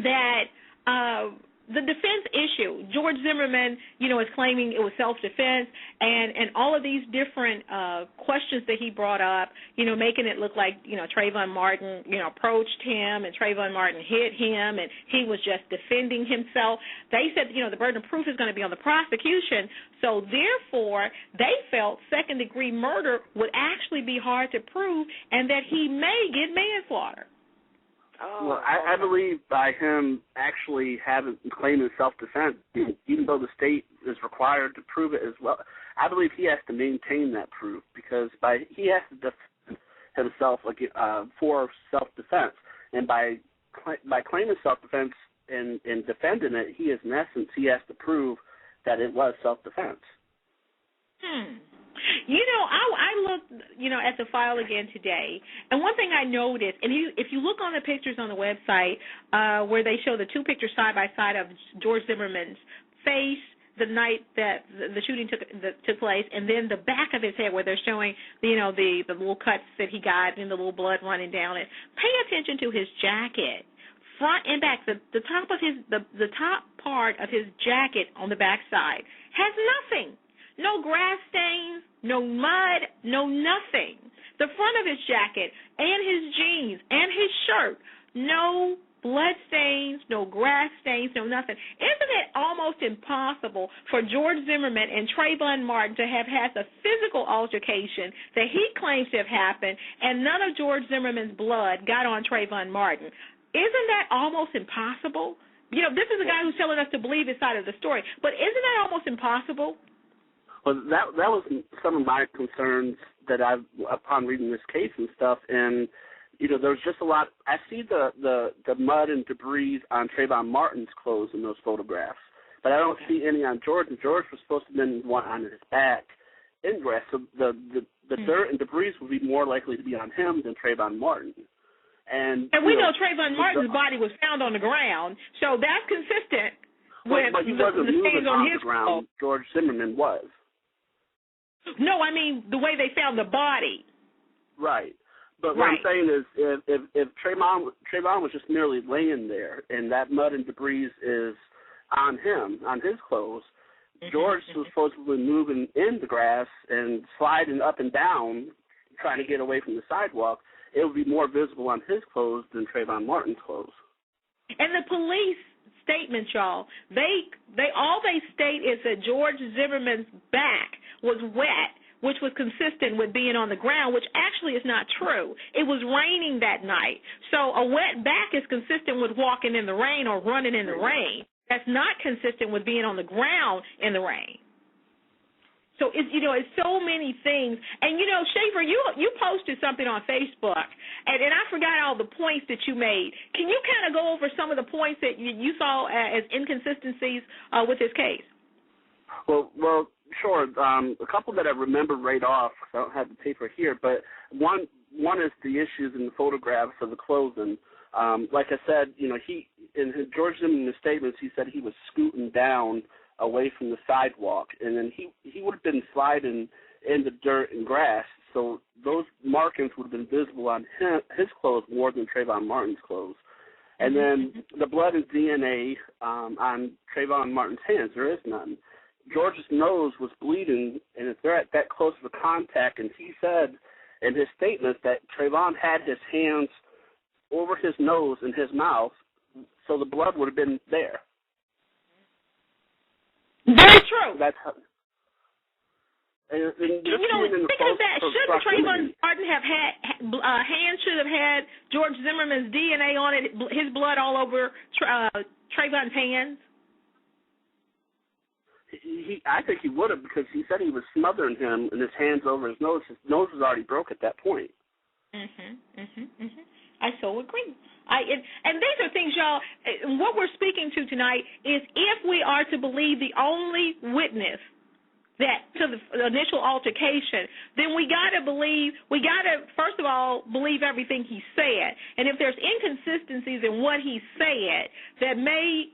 Speaker 5: that the defense issue, George Zimmerman, is claiming it was self-defense, and all of these different questions that he brought up, making it look like, Trayvon Martin, approached him, and Trayvon Martin hit him, and he was just defending himself. They said, the burden of proof is going to be on the prosecution, so therefore they felt second-degree murder would actually be hard to prove, and that he may get manslaughter.
Speaker 7: Well, I believe by him actually claiming self-defense, even though the state is required to prove it as well, I believe he has to maintain that proof because he has to defend himself for self-defense, and by claiming self-defense and defending it, he has to prove that it was self-defense.
Speaker 5: I looked, at the file again today, and one thing I noticed, and if you look on the pictures on the website where they show the two pictures side by side of George Zimmerman's face the night that the shooting took place, and then the back of his head where they're showing, the little cuts that he got and the little blood running down it. Pay attention to his jacket, front and back. The top of the top part of his jacket on the back side has nothing. No grass stains, no mud, no nothing. The front of his jacket and his jeans and his shirt, no blood stains, no grass stains, no nothing. Isn't it almost impossible for George Zimmerman and Trayvon Martin to have had the physical altercation that he claims to have happened, and none of George Zimmerman's blood got on Trayvon Martin? Isn't that almost impossible? This is a guy who's telling us to believe his side of the story, but isn't that almost impossible?
Speaker 7: Well, that was some of my concerns that upon reading this case and stuff, and there's just a lot. I see the mud and debris on Trayvon Martin's clothes in those photographs, but I don't see any on George. And George was supposed to have been one on his back in grass, so the dirt and debris would be more likely to be on him than Trayvon Martin. And
Speaker 5: we know Trayvon Martin's body was found on the ground, so that's consistent with
Speaker 7: but he wasn't
Speaker 5: the
Speaker 7: moving
Speaker 5: stains on his
Speaker 7: ground. George Zimmerman was.
Speaker 5: No, I mean the way they found the body.
Speaker 7: Right. But what I'm saying is if Trayvon was just merely laying there and that mud and debris is on him, on his clothes, George was supposedly moving in the grass and sliding up and down, trying to get away from the sidewalk, it would be more visible on his clothes than Trayvon Martin's clothes. And
Speaker 5: the police statement, y'all, they state is that George Zimmerman's back was wet, which was consistent with being on the ground, which actually is not true. It was raining that night. So a wet back is consistent with walking in the rain or running in the rain. That's not consistent with being on the ground in the rain. So it's so many things. And Schaefer, you posted something on Facebook, and I forgot all the points that you made. Can you kind of go over some of the points that you saw as inconsistencies with this case?
Speaker 7: Well, sure. A couple that I remember right off. I don't have the paper here, but one is the issues in the photographs of the clothing. Like I said, he in George Zimmerman's statements, he said he was scooting down away from the sidewalk, and then he would have been sliding in the dirt and grass, so those markings would have been visible on his clothes more than Trayvon Martin's clothes. And then the blood and DNA on Trayvon Martin's hands, there is none. George's nose was bleeding, and if they're at that close of a contact, and he said in his statement that Trayvon had his hands over his nose and his mouth, so the blood would have been there.
Speaker 5: Very true. Think of that. Shouldn't Trayvon Martin have had hands? Should have had George Zimmerman's DNA on it. His blood all over Trayvon's hands.
Speaker 7: I think he would have, because he said he was smothering him and his hands over his nose. His nose was already broke at that point.
Speaker 5: I so agree. And these are things, y'all. What we're speaking to tonight is if we are to believe the only witness that to the initial altercation, then we got to first of all believe everything he said. And if there's inconsistencies in what he said that may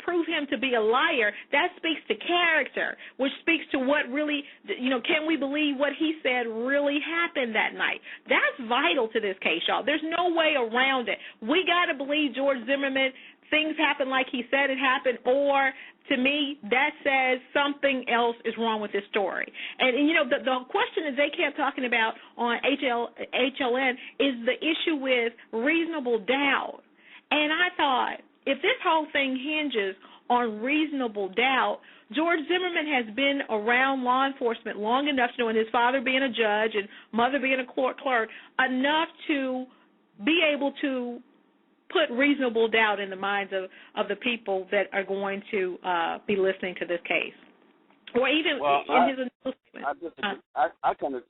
Speaker 5: prove him to be a liar, that speaks to character, which speaks to what really, can we believe what he said really happened that night? That's vital to this case, y'all. There's no way around it. We got to believe George Zimmerman, things happened like he said it happened, or to me, that says something else is wrong with this story. And the question that they kept talking about on HLN is the issue with reasonable doubt. And I thought, if this whole thing hinges on reasonable doubt, George Zimmerman has been around law enforcement long enough to know, and his father being a judge and mother being a court clerk, enough to be able to put reasonable doubt in the minds of the people that are going to be listening to this case. Or even in his initial statement.
Speaker 6: I kind of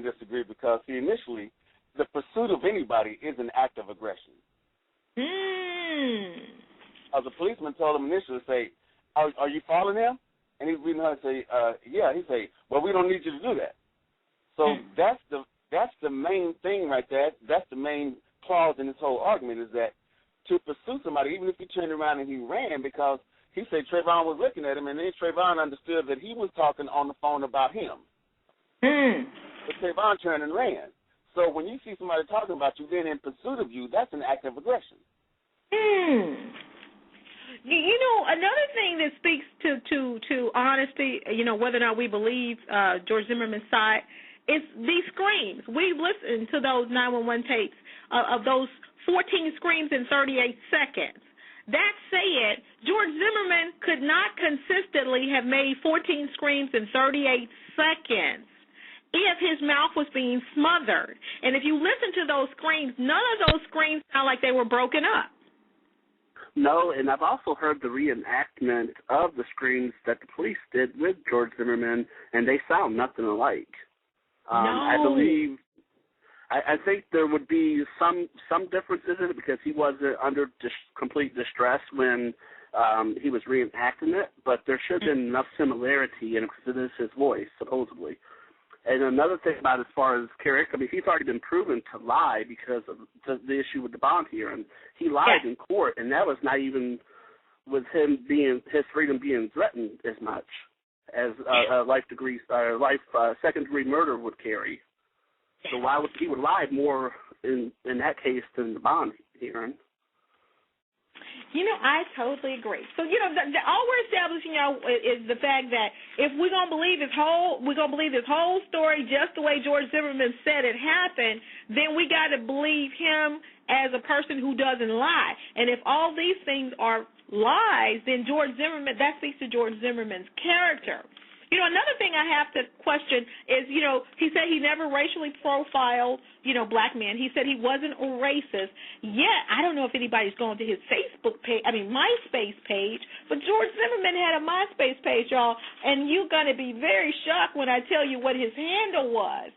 Speaker 6: disagree, because initially the pursuit of anybody is an act of aggression. The policeman told him initially, say, are you following him? And he's reading her and say, yeah. He say, well, we don't need you to do that. So that's the main thing right there. That's the main clause in this whole argument, is that to pursue somebody, even if he turned around and he ran, because he said Trayvon was looking at him, and then Trayvon understood that he was talking on the phone about him. But Trayvon turned and ran. So when you see somebody talking about you, then in pursuit of you, that's an act of aggression.
Speaker 5: Another thing that speaks to honesty, whether or not we believe George Zimmerman's side, is these screams. We've listened to those 911 tapes of those 14 screams in 38 seconds. That said, George Zimmerman could not consistently have made 14 screams in 38 seconds if his mouth was being smothered. And if you listen to those screams, none of those screams sound like they were broken up.
Speaker 7: No, and I've also heard the reenactment of the screams that the police did with George Zimmerman, and they sound nothing alike.
Speaker 5: No.
Speaker 7: I think there would be some differences in it, because he wasn't under complete distress when he was reenacting it, but there should have been enough similarity in it, because it is his voice, supposedly. And another thing about as far as Kheri, he's already been proven to lie because of the issue with the bond hearing. He lied in court, and that was not even with his freedom being threatened as much as second-degree murder would carry. So why would he lie more in that case than the bond hearing?
Speaker 5: I totally agree. So, all we're establishing, is the fact that if we're gonna believe this whole story just the way George Zimmerman said it happened, then we got to believe him as a person who doesn't lie. And if all these things are lies, then that speaks to George Zimmerman's character. Another thing I have to question is, he said he never racially profiled, black men. He said he wasn't a racist. Yet, I don't know if anybody's going to his MySpace page, but George Zimmerman had a MySpace page, y'all, and you're going to be very shocked when I tell you what his handle was.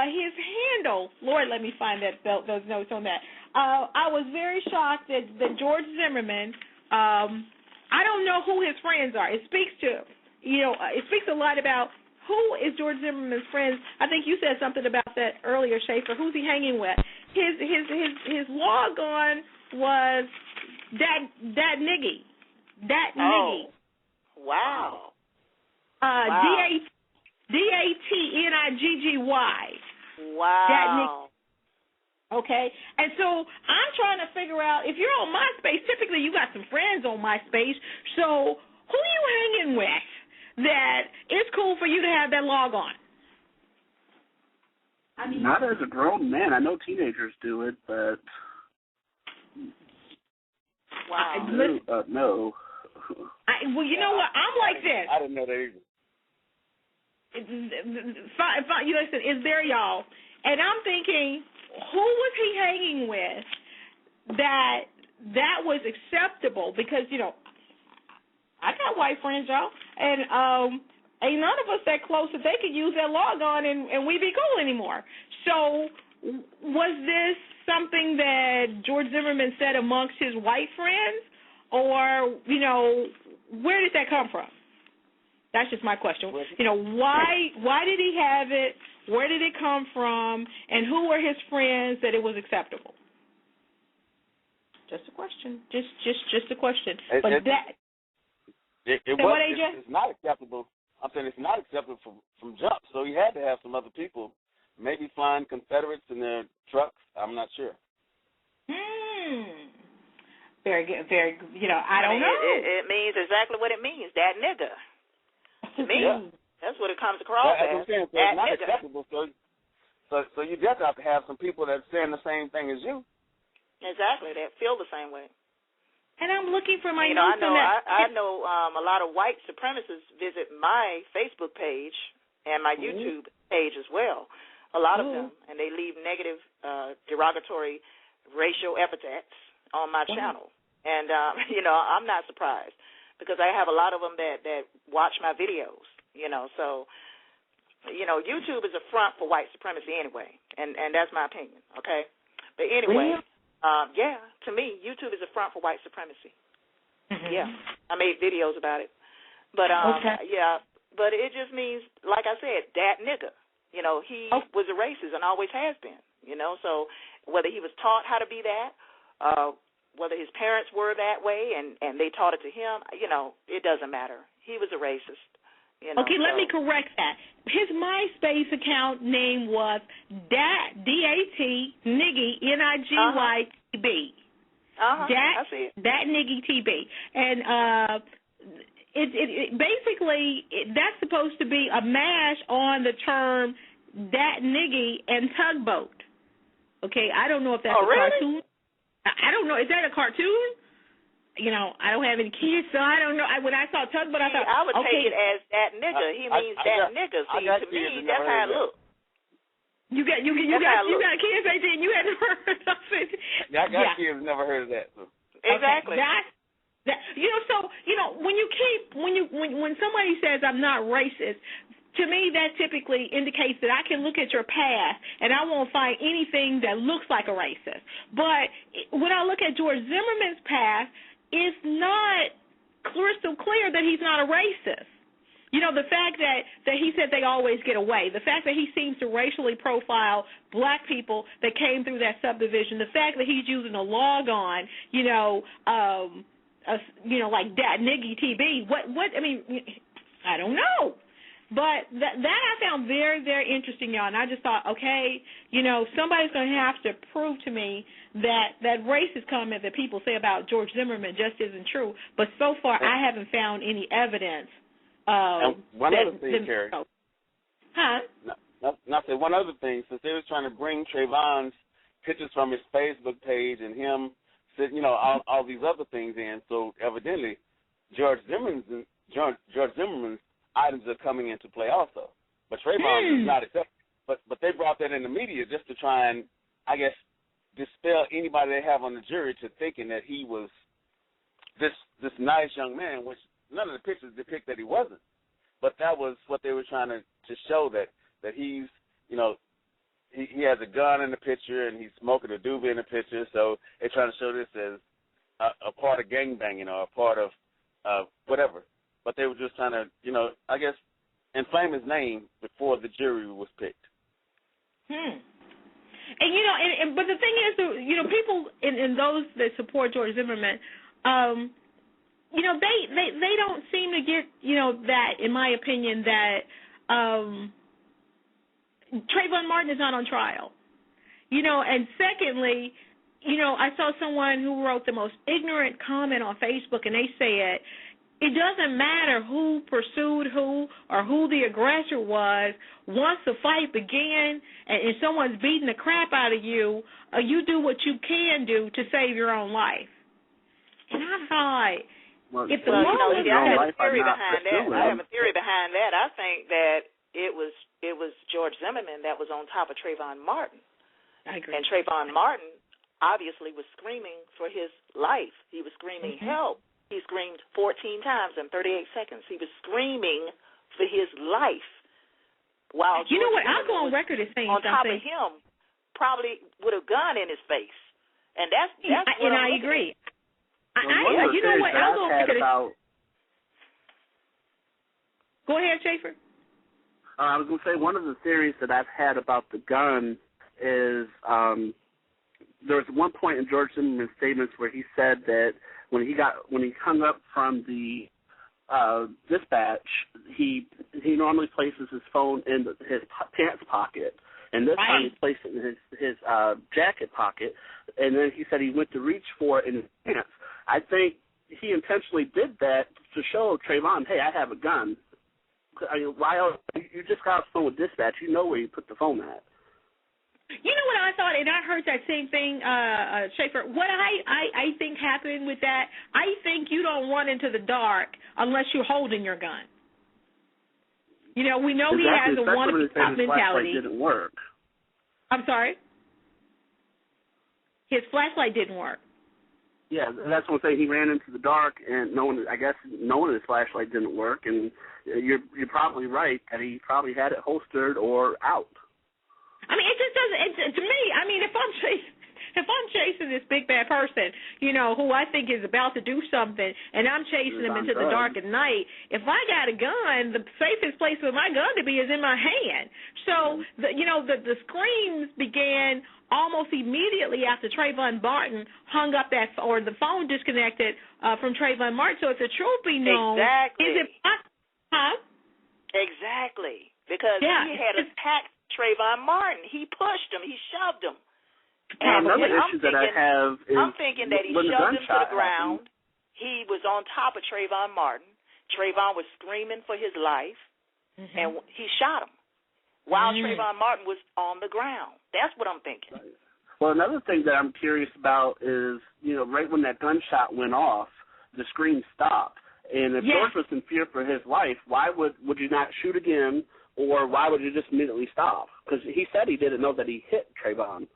Speaker 5: His handle, Lord, let me find those notes on that. I was very shocked that George Zimmerman, I don't know who his friends are. It speaks a lot about who is George Zimmerman's friends. I think you said something about that earlier, Schaefer. Who's he hanging with? His log on was that niggy. That niggy.
Speaker 8: Wow.
Speaker 5: DATNIGGY.
Speaker 8: Wow.
Speaker 5: That niggy. Okay? And so I'm trying to figure out, if you're on MySpace, typically you got some friends on MySpace, so who are you hanging with that it's cool for you to have that log on?
Speaker 7: Not as a grown man. I know teenagers do it, but
Speaker 8: wow.
Speaker 7: No.
Speaker 5: Well, you know what? I'm like this.
Speaker 6: I didn't know that either.
Speaker 5: listen, it's there, y'all. And I'm thinking, who was he hanging with that was acceptable? Because, I got white friends, y'all, and ain't none of us that close that they could use that log on and we be cool anymore. So was this something that George Zimmerman said amongst his white friends, or, where did that come from? That's just my question. Why did he have it? Where did it come from? And who were his friends that it was acceptable? Just a question. Just a question.
Speaker 6: It's not acceptable. I'm saying it's not acceptable from jump. So he had to have some other people, maybe flying Confederates in their trucks. I'm not sure.
Speaker 5: Very good. Very. I don't know.
Speaker 8: It means exactly what it means. That nigga. To me, that's what it comes across as.
Speaker 6: That's what I'm saying. So it's not acceptable. So you just have to have some people that are saying the same thing as you.
Speaker 8: Exactly. That feel the same way.
Speaker 5: And I'm looking for my
Speaker 8: notes on that. I know a lot of white supremacists visit my Facebook page and my YouTube page as well. A lot of them, and they leave negative, derogatory racial epithets on my channel. And I'm not surprised, because I have a lot of them that watch my videos. So YouTube is a front for white supremacy anyway, and that's my opinion. Okay, but anyway. To me, YouTube is a front for white supremacy. Yeah, I made videos about it. But, but it just means, like I said, that nigga. He was a racist and always has been, So whether he was taught how to be that, whether his parents were that way and they taught it to him, it doesn't matter. He was a racist.
Speaker 5: Let me correct that. His MySpace account name was D-A-T, Niggy, N-I-G-Y-T-B.
Speaker 8: I see it.
Speaker 5: Dat Niggy TB. And it basically, that's supposed to be a mash on the term Dat Niggy and Tugboat. Okay, I don't know if that's a cartoon. I don't know. Is that a cartoon? I don't have any kids, so I don't know. When I saw Tugboat, I thought,
Speaker 8: I would take it as that nigga. He means that nigga. See, to me, that's how it looks. You got kids, and you hadn't heard of it.
Speaker 6: I got kids, never heard of that. So.
Speaker 8: Exactly.
Speaker 5: When somebody says I'm not racist, to me that typically indicates that I can look at your past and I won't find anything that looks like a racist. But when I look at George Zimmerman's past, it's not crystal clear that he's not a racist. The fact that he said they always get away, the fact that he seems to racially profile black people that came through that subdivision, the fact that he's using a log on, like that Niggy TB. I don't know. But that I found very, very interesting, y'all. And I just thought, okay, somebody's going to have to prove to me that racist comment that people say about George Zimmerman just isn't true. But so far, I haven't found any evidence.
Speaker 6: One other thing, Kheri. One other thing, since they was trying to bring Trayvon's pictures from his Facebook page and him, all these other things in, so evidently George Zimmerman's items are coming into play also. But Trayvon is not accepted. But they brought that in the media just to try and, I guess, dispel anybody they have on the jury to thinking that he was this nice young man, which none of the pictures depict that he wasn't. But that was what they were trying to show, that he's, he has a gun in the picture and he's smoking a doobie in the picture. So they're trying to show this as a part of gangbanging or a part of whatever. But they were just trying to, I guess, inflame his name before the jury was picked.
Speaker 5: And but the thing is, people and those that support George Zimmerman, they don't seem to get, that, in my opinion, that Trayvon Martin is not on trial. And secondly, I saw someone who wrote the most ignorant comment on Facebook, and they said, it doesn't matter who pursued who or who the aggressor was. Once the fight began and someone's beating the crap out of you, you do what you can do to save your own life. And I thought, if the law was
Speaker 8: I have a theory behind that. I think that it was George Zimmerman that was on top of Trayvon Martin.
Speaker 5: I agree.
Speaker 8: And Trayvon Martin obviously was screaming for his life. He was screaming help. He screamed 14 times in 38 seconds. He was screaming for his life. While
Speaker 5: you know what?
Speaker 8: Zimmerman
Speaker 5: I'll go on record as saying
Speaker 8: on
Speaker 5: something.
Speaker 8: top of him, probably with a gun in his face. And that's what
Speaker 5: I agree.
Speaker 7: You
Speaker 5: know what? I'll go on record. Go ahead, Schaefer.
Speaker 7: I was going to say one of the theories that I've had about the gun is there was one point in George Zimmerman's statements where he said that when he hung up from the dispatch, he normally places his phone in his pants pocket, and this time he placed it in his jacket pocket, and then he said he went to reach for it in his pants. I think he intentionally did that to show Trayvon, hey, I have a gun. I mean, why else? You just got off the phone with dispatch. You know where you put the phone at.
Speaker 5: You know what I thought, and I heard that same thing, Schaefer. What I think happened with that, I think you don't run into the dark unless you're holding your gun. You know, we know he has a wannabe cop mentality.
Speaker 7: His flashlight didn't work.
Speaker 5: I'm sorry? His flashlight didn't work.
Speaker 7: Yeah, that's what I'm saying. He ran into the dark, and knowing his flashlight didn't work, and you're probably right that he probably had it holstered or out.
Speaker 5: I mean, it just doesn't. To me, I mean, if I'm chasing this big bad person, you know, who I think is about to do something, and I'm chasing him into the dark at night, if I got a gun, the safest place for my gun to be is in my hand. So, the screams began almost immediately after Trayvon Martin hung up or the phone disconnected from Trayvon Martin. So if the truth be known, is it possible?
Speaker 8: Exactly. Because he had attacked Trayvon Martin. He pushed him. He shoved him. And
Speaker 7: another issue that I have is
Speaker 8: I'm thinking that he shoved him to the ground. He was on top of Trayvon Martin. Trayvon was screaming for his life, and he shot him while Trayvon Martin was on the ground. That's what I'm thinking.
Speaker 7: Well, another thing that I'm curious about is, right when that gunshot went off, the scream stopped. And if George was in fear for his life, why would you not shoot again, or why would you just immediately stop? Because he said he didn't know that he hit Trayvon.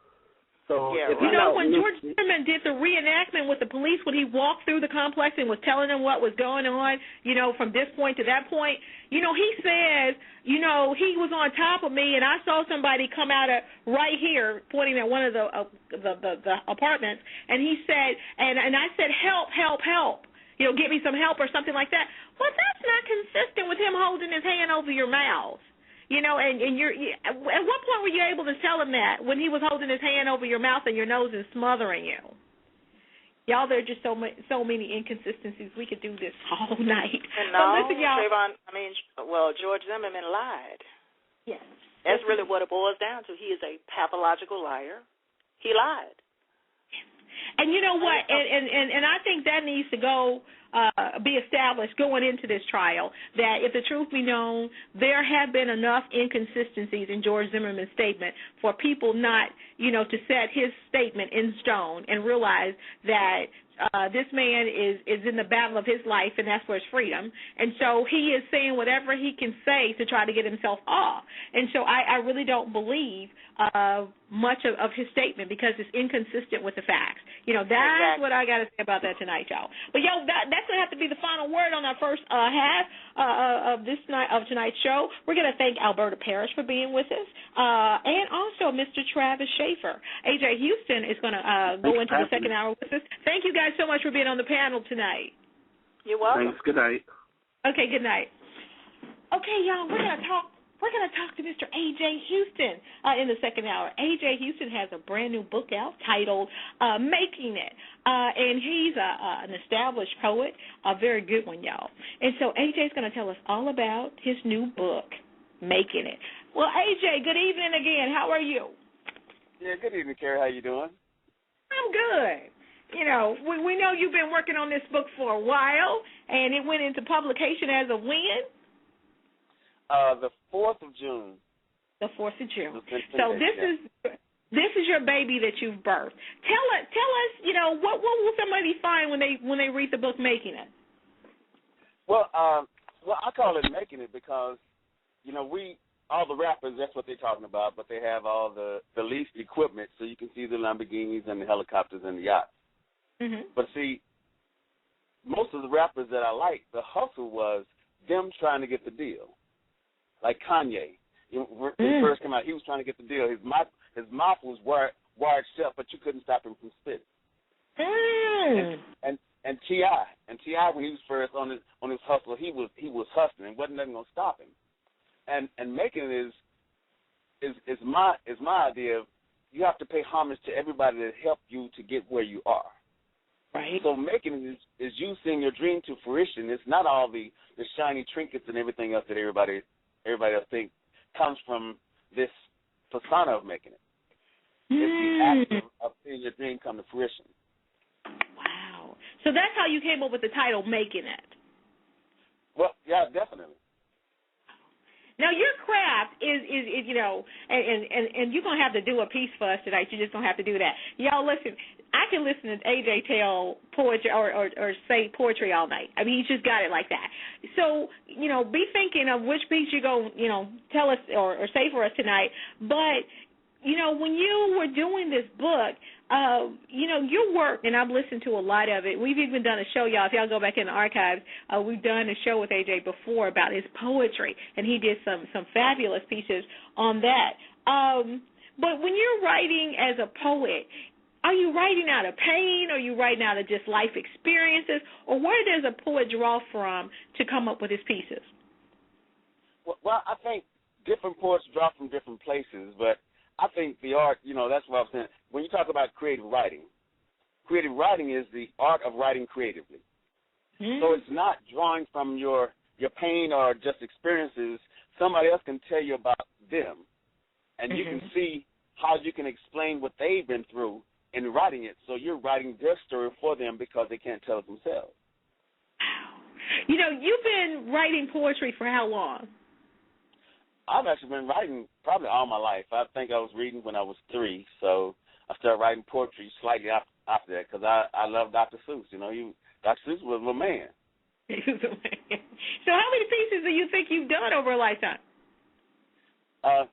Speaker 7: So
Speaker 5: when George Zimmerman did the reenactment with the police, when he walked through the complex and was telling them what was going on, from this point to that point, he says, he was on top of me, and I saw somebody come out of right here, pointing at one of the apartments, and he said, and I said, help, help, help, get me some help or something like that. Well, that's not consistent with him holding his hand over your mouth. And you're at what point were you able to tell him that when he was holding his hand over your mouth and your nose is smothering you? Y'all, there are just so many inconsistencies. We could do this all night.
Speaker 8: And
Speaker 5: listen, y'all.
Speaker 8: George Zimmerman lied.
Speaker 5: Yes.
Speaker 8: That's really what it boils down to. He is a pathological liar. He lied.
Speaker 5: And you know what? And I think that needs to be established going into this trial, that if the truth be known, there have been enough inconsistencies in George Zimmerman's statement for people not, to set his statement in stone and realize that this man is in the battle of his life, and that's for his freedom. And so he is saying whatever he can say to try to get himself off. And so I really don't believe much of his statement because it's inconsistent with the facts. That's what I got to say about that tonight, y'all. But, that's going to have to be the final word on our first half of tonight's show. We're going to thank Alberta Parrish for being with us, and also Mr. Travis Schaefer. A.J. Houston is going to go into the second hour with us. Thank you guys so much for being on the panel tonight.
Speaker 8: You're welcome.
Speaker 7: Thanks. Good night.
Speaker 5: Okay, good night. Okay, y'all, we're going to talk to Mr. A.J. Houston in the second hour. A.J. Houston has a brand new book out titled Makin It, and he's an established poet, a very good one, y'all. And so A.J. is going to tell us all about his new book, Makin It. Well, A.J., good evening again. How are you?
Speaker 6: Yeah, good evening, Kheri. How you doing?
Speaker 5: I'm good. We know you've been working on this book for a while, and it went into publication as of when?
Speaker 6: The 4th of June.
Speaker 5: The 4th of June. So this is your baby that you've birthed. Tell us, what will somebody find when they read the book Makin It?
Speaker 6: Well, I call it Makin It because, all the rappers, that's what they're talking about, but they have all the leased equipment, so you can see the Lamborghinis and the helicopters and the yachts.
Speaker 5: Mm-hmm.
Speaker 6: But see, most of the rappers that I like, the hustle was them trying to get the deal. Like Kanye, when he first came out, he was trying to get the deal. His mouth was wired shut, but you couldn't stop him from spitting. And T.I., when he was first on his hustle, he was hustling, and wasn't nothing gonna stop him. And Makin It is my idea of you have to pay homage to everybody that helped you to get where you are.
Speaker 5: Right.
Speaker 6: So Makin It is you seeing your dream to fruition. It's not all the shiny trinkets and everything else that everybody else thinks comes from this persona of Makin It. It's the act of seeing your dream come to fruition.
Speaker 5: Wow. So that's how you came up with the title Makin It.
Speaker 6: Well, yeah, definitely.
Speaker 5: Now, your craft is you know, and you're going to have to do a piece for us tonight. You just don't have to do that. Y'all, listen, I can listen to AJ tell poetry or say poetry all night. I mean, he's just got it like that. So, you know, be thinking of which piece you're going to, you know, tell us or say for us tonight. But, you know, when you were doing this book, you know, your work, and I've listened to a lot of it. We've even done a show, y'all. If y'all go back in the archives, we've done a show with AJ before about his poetry, and he did some fabulous pieces on that. But when you're writing as a poet, are you writing out of pain? Or are you writing out of just life experiences? Or where does a poet draw from to come up with his pieces?
Speaker 6: Well, I think different poets draw from different places, but I think the art, you know, that's what I was saying. When you talk about creative writing is the art of writing creatively. So it's not drawing from your pain or just experiences. Somebody else can tell you about them, and you can see how you can explain what they've been through in writing it. So you're writing their story for them because they can't tell it themselves.
Speaker 5: You know, you've been writing poetry for how long?
Speaker 6: I've actually been writing probably all my life. I think I was reading when I was 3, so I started writing poetry slightly after that because I love Dr. Seuss. You know, Dr. Seuss was my man.
Speaker 5: He was a man. So how many pieces do you think you've done over a lifetime?
Speaker 6: I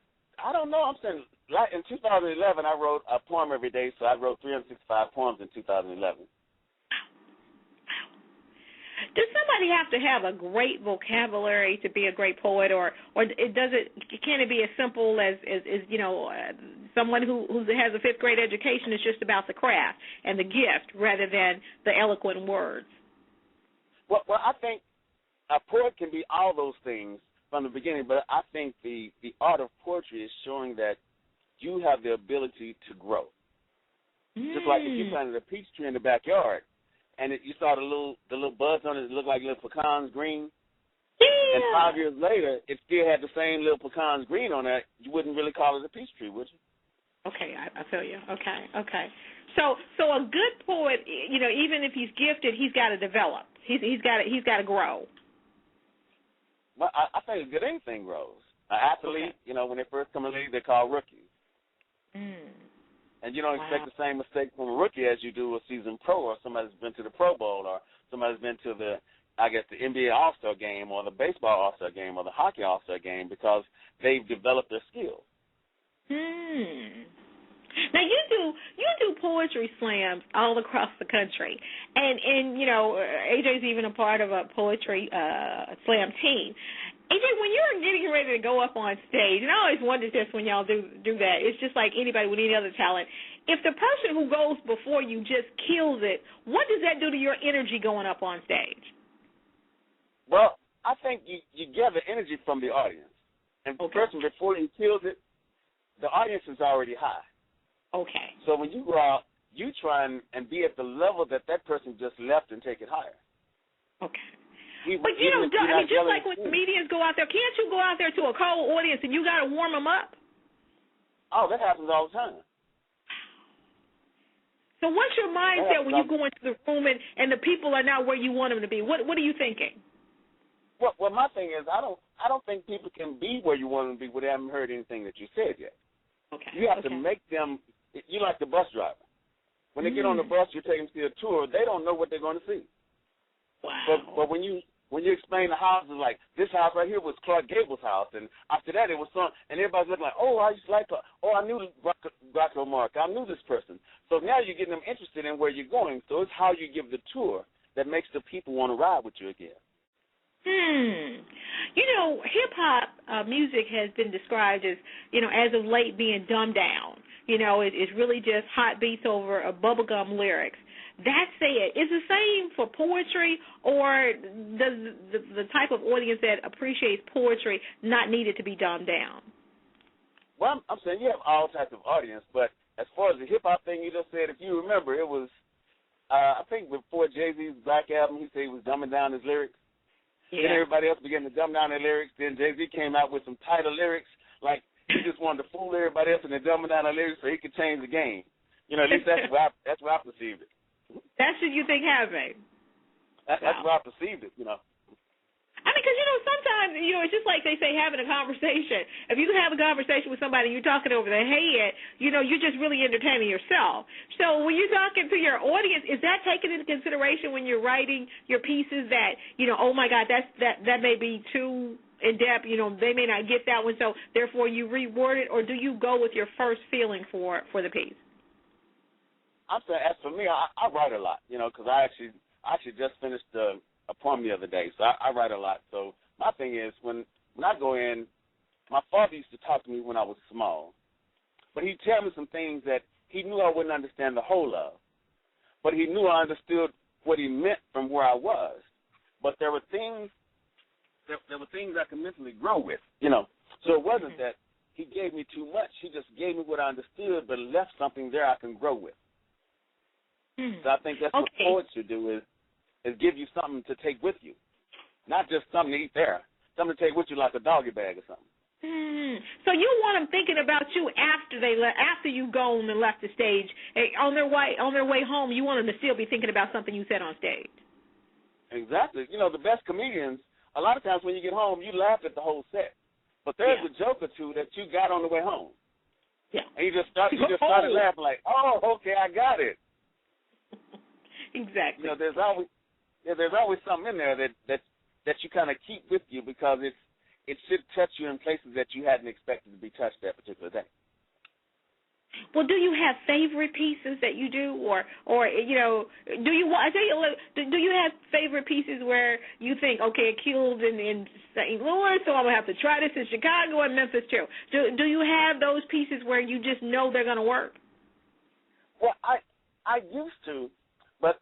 Speaker 6: don't know. I'm saying in 2011 I wrote a poem every day, so I wrote 365 poems in 2011.
Speaker 5: Does somebody have to have a great vocabulary to be a great poet, or can it be as simple as you know, someone who has a 5th grade education is just about the craft and the gift rather than the eloquent words?
Speaker 6: Well, I think a poet can be all those things from the beginning, but I think the art of poetry is showing that you have the ability to grow. Just like if you planted a peach tree in the backyard, and you saw the little buds on it that looked like little pecans green. Yeah. And 5 years later, it still had the same little pecans green on it. You wouldn't really call it a peach tree, would you?
Speaker 5: Okay, I feel you. Okay. So a good poet, you know, even if he's gifted, he's got to develop. He's got to grow.
Speaker 6: Well, I think a good anything grows. An athlete, you know, when they first come in the league, they're called rookies. And you don't expect the same mistake from a rookie as you do a seasoned pro or somebody that's been to the Pro Bowl or somebody that's been to the NBA All-Star game or the baseball All-Star game or the hockey All-Star game because they've developed their skills.
Speaker 5: Now you do poetry slams all across the country, and you know, AJ's even a part of a poetry slam team. AJ, when you're getting ready to go up on stage, and I always wondered this when y'all do that, it's just like anybody with any other talent. If the person who goes before you just kills it, what does that do to your energy going up on stage?
Speaker 6: Well, I think you gather energy from the audience. And the person before you kills it, the audience is already high. Okay. So when you go out, you try and be at the level that person just left and take it higher. Okay.
Speaker 5: But you don't, I mean, just like when comedians go out there, can't you go out there to a cold audience and you got to warm them up?
Speaker 6: Oh, that happens all the time.
Speaker 5: So what's your mindset when you go into the room and the people are not where you want them to be? What are you thinking?
Speaker 6: Well, my thing is I don't think people can be where you want them to be when they haven't heard anything that you said yet. Okay. You have to make them, you like the bus driver. When they get on the bus, you take them to a tour, they don't know what they're going to see. Wow. But when you when you explain the houses, like this house right here was Clark Gable's house, and after that it was some, and everybody's looking like, oh, I used to like her. Oh, I knew Rocco Mark. I knew this person. So now you're getting them interested in where you're going. So it's how you give the tour that makes the people want to ride with you again.
Speaker 5: You know, hip-hop music has been described as, you know, as of late being dumbed down. You know, it's really just hot beats over a bubblegum lyrics. That said, is the same for poetry, or does the type of audience that appreciates poetry not need it to be dumbed down?
Speaker 6: Well, I'm saying you have all types of audience, but as far as the hip-hop thing you just said, if you remember, it was, I think before Jay-Z's Black Album, he said he was dumbing down his lyrics. Yeah. Then everybody else began to dumb down their lyrics. Then Jay-Z came out with some tighter lyrics, like he just wanted to fool everybody else and then dumbing down their lyrics so he could change the game. You know, at least that's where I perceived it.
Speaker 5: That's what you think happened.
Speaker 6: That's where I perceived it, you know.
Speaker 5: I mean, because, you know, sometimes, you know, it's just like they say having a conversation. If you have a conversation with somebody and you're talking over their head, you know, you're just really entertaining yourself. So when you're talking to your audience, is that taken into consideration when you're writing your pieces that, you know, oh, my God, that may be too in-depth, you know, they may not get that one, so therefore you reword it, or do you go with your first feeling for the piece?
Speaker 6: I'm saying, as for me, I write a lot, you know, because I actually just finished a poem the other day, so I write a lot. So my thing is, when I go in, my father used to talk to me when I was small, but he'd tell me some things that he knew I wouldn't understand the whole of, but he knew I understood what he meant from where I was. But there were things I could mentally grow with, you know. So it wasn't that he gave me too much. He just gave me what I understood, but left something there I can grow with. So I think that's what poets should do is give you something to take with you, not just something to eat there, something to take with you like a doggy bag or something.
Speaker 5: So you want them thinking about you after you go and left the stage. On their way home, you want them to still be thinking about something you said on stage.
Speaker 6: Exactly. You know, the best comedians, a lot of times when you get home, you laugh at the whole set, but there's a joke or two that you got on the way home.
Speaker 5: Yeah.
Speaker 6: And you just started laughing like, oh, okay, I got it.
Speaker 5: Exactly.
Speaker 6: You know, there's always something in there that you kind of keep with you because it should touch you in places that you hadn't expected to be touched that particular day.
Speaker 5: Well, do you have favorite pieces that you do, or you know, do you have favorite pieces where you think, okay, it killed in St. Louis, so I'm gonna have to try this in Chicago and Memphis too? Do you have those pieces where you just know they're gonna work?
Speaker 6: Well, I used to, but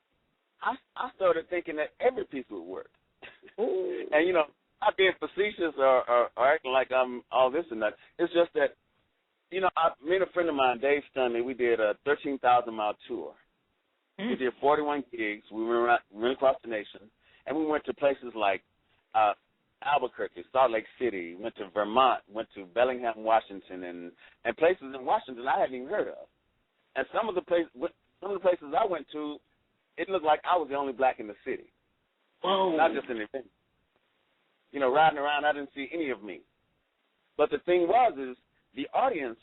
Speaker 6: I started thinking that every piece would work. And, you know, not being facetious or acting like I'm all this and that. It's just that, you know, me and a friend of mine, Dave Stunley, we did a 13,000-mile tour. We did 41 gigs. We went across the nation, and we went to places like Albuquerque, Salt Lake City, went to Vermont, went to Bellingham, Washington, and places in Washington I hadn't even heard of. And some of the places I went to, it looked like I was the only black in the city.
Speaker 5: Whoa.
Speaker 6: Not just in the event. You know, riding around, I didn't see any of me. But the thing is the audience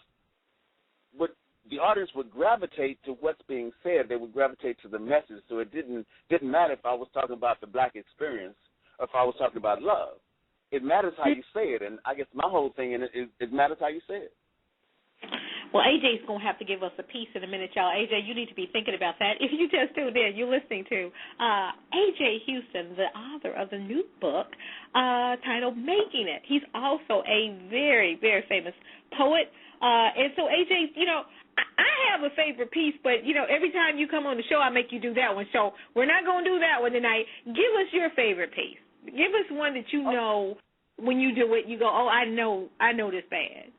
Speaker 6: would gravitate to what's being said. They would gravitate to the message. So it didn't matter if I was talking about the black experience or if I was talking about love. It matters how you say it. And I guess my whole thing in it is it matters how you say it.
Speaker 5: Well, AJ's going to have to give us a piece in a minute, y'all. AJ, you need to be thinking about that. If you just tuned in, you're listening to AJ Houston, the author of the new book titled Makin It. He's also a very, very famous poet. And so, AJ, you know, I have a favorite piece, but, you know, every time you come on the show, I make you do that one. So we're not going to do that one tonight. Give us your favorite piece. Give us one that you know when you do it, you go, oh, I know this bad.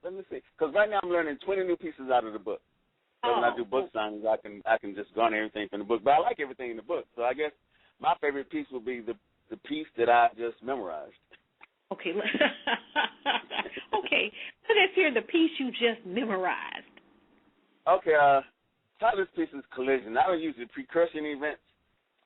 Speaker 6: Let me see, because right now I'm learning 20 new pieces out of the book. So when I do book signings, I can just garner everything from the book. But I like everything in the book. So I guess my favorite piece will be the piece that I just memorized.
Speaker 5: Okay. Okay. So let's hear the piece you just memorized.
Speaker 6: Okay. Title of this piece is Collision. I don't use the precursor events,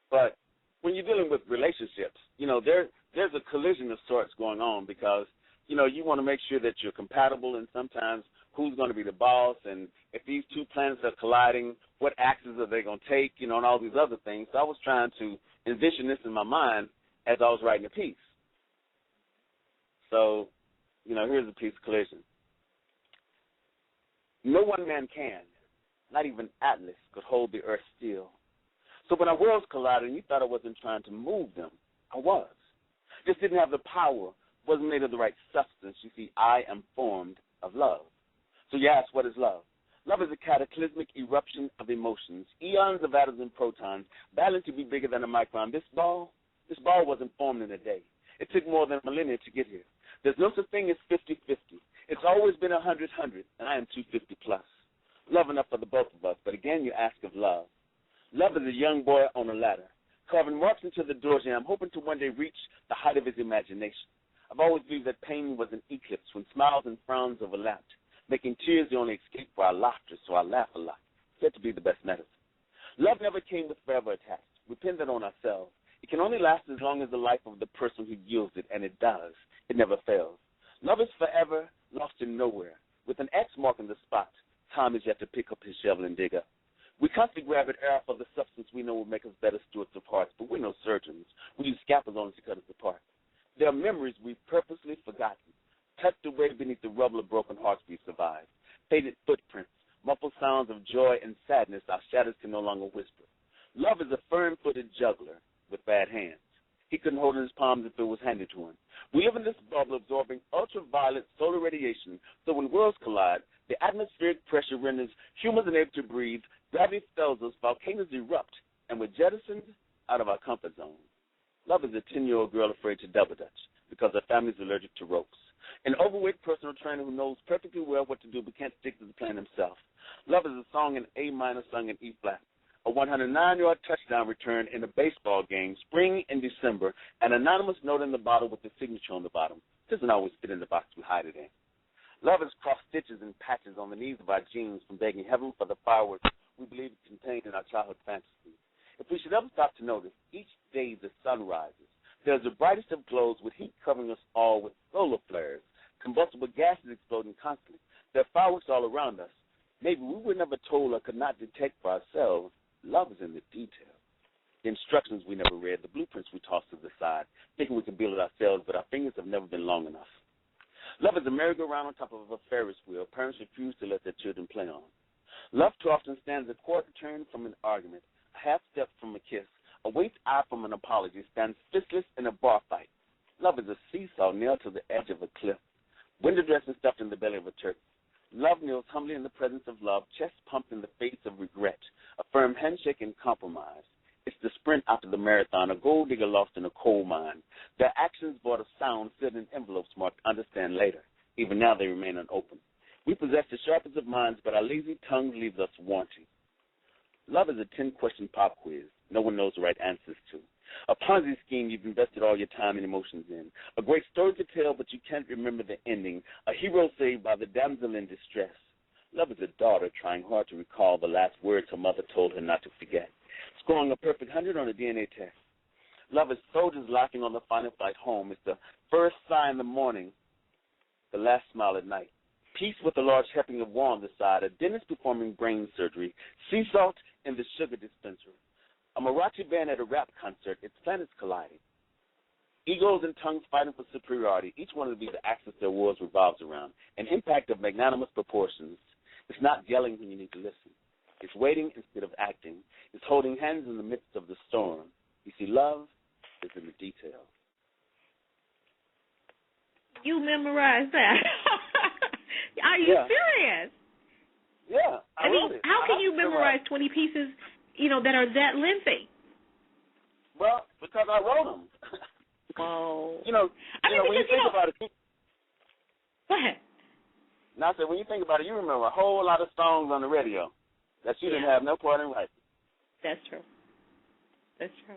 Speaker 6: but when you're dealing with relationships, you know, there's a collision of sorts going on because, you know, you want to make sure that you're compatible, and sometimes who's going to be the boss, and if these two planets are colliding, what axes are they going to take, and all these other things. So I was trying to envision this in my mind as I was writing a piece. So, here's a piece of collision. No one man can, not even Atlas, could hold the earth still. So when our worlds collided and you thought I wasn't trying to move them, I was. Just didn't have the power, wasn't made of the right substance. You see, I am formed of love. So you ask, what is love? Love is a cataclysmic eruption of emotions, eons of atoms and protons, battling to be bigger than a micron. This ball wasn't formed in a day. It took more than a millennia to get here. There's no such thing as 50-50. It's always been 100-100, and I am 250 plus. Love enough for the both of us, but again you ask of love. Love is a young boy on a ladder, carving marks into the doors, and I'm hoping to one day reach the height of his imagination. I've always believed that pain was an eclipse when smiles and frowns overlapped, making tears the only escape for our laughter, so I laugh a lot. Said to be the best medicine. Love never came with forever attached. We pinned it on ourselves. It can only last as long as the life of the person who yields it, and it does. It never fails. Love is forever, lost in nowhere. With an X mark in the spot, time is yet to pick up his shovel and dig up. We constantly grab at air for the substance we know will make us better stewards of hearts, but we're no surgeons. We use scalpels only to cut us apart. There are memories we've purposely forgotten, tucked away beneath the rubble of broken hearts we survived. Faded footprints, muffled sounds of joy and sadness our shadows can no longer whisper. Love is a firm-footed juggler with bad hands. He couldn't hold it in his palms if it was handed to him. We live in this bubble absorbing ultraviolet solar radiation, so when worlds collide, the atmospheric pressure renders humans unable to breathe, gravity fails us, volcanoes erupt, and we're jettisoned out of our comfort zone. Love is a 10-year-old girl afraid to double dutch because her family's allergic to ropes. An overweight personal trainer who knows perfectly well what to do but can't stick to the plan himself. Love is a song in A minor sung in E flat. A 109-yard touchdown return in a baseball game, spring in December, an anonymous note in the bottle with the signature on the bottom. Doesn't always fit in the box we hide it in. Love is cross stitches and patches on the knees of our jeans from begging heaven for the fireworks we believe contained in our childhood fantasies. If we should ever stop to notice, each day the sun rises. There's the brightest of glows with heat covering us all with solar flares, combustible gases exploding constantly. There are fireworks all around us. Maybe we were never told or could not detect for ourselves. Love is in the details. The instructions we never read, the blueprints we tossed to the side, thinking we can build it ourselves, but our fingers have never been long enough. Love is a merry-go-round on top of a Ferris wheel parents refuse to let their children play on. Love too often stands a quarter turn from an argument, a half step from a kiss, a waist eye from an apology, stands fistless in a bar fight. Love is a seesaw nailed to the edge of a cliff, window dressing stuffed in the belly of a turkey. Love kneels humbly in the presence of love, chest pumped in the face of regret, a firm handshake and compromise. It's the sprint after the marathon, a gold digger lost in a coal mine. Their actions brought a sound sealed in envelopes marked understand later. Even now they remain unopened. We possess the sharpest of minds, but our lazy tongue leaves us wanting. Love is a 10-question pop quiz no one knows the right answers to. A Ponzi scheme you've invested all your time and emotions in. A great story to tell, but you can't remember the ending. A hero saved by the damsel in distress. Love is a daughter trying hard to recall the last words her mother told her not to forget. Scoring a perfect 100 on a DNA test. Love is soldiers laughing on the final flight home. It's the first sigh in the morning, the last smile at night. Peace with a large helping of war on the side. A dentist performing brain surgery. Sea salt in the sugar dispenser. A mariachi band at a rap concert. It's planets colliding. Egos and tongues fighting for superiority. Each one of these the axis their wars revolves around. An impact of magnanimous proportions. It's not yelling when you need to listen. It's waiting instead of acting. It's holding hands in the midst of the storm. You see, love is in the details.
Speaker 5: You memorized that. Are you serious?
Speaker 6: Yeah,
Speaker 5: I mean, how can you memorize 20 pieces, that are that lengthy?
Speaker 6: Well, because I wrote them.
Speaker 5: Oh.
Speaker 6: When you think about it.
Speaker 5: Go ahead.
Speaker 6: Now, I said, when you think about it, you remember a whole lot of songs on the radio that you didn't have no part in writing.
Speaker 5: That's true. That's true.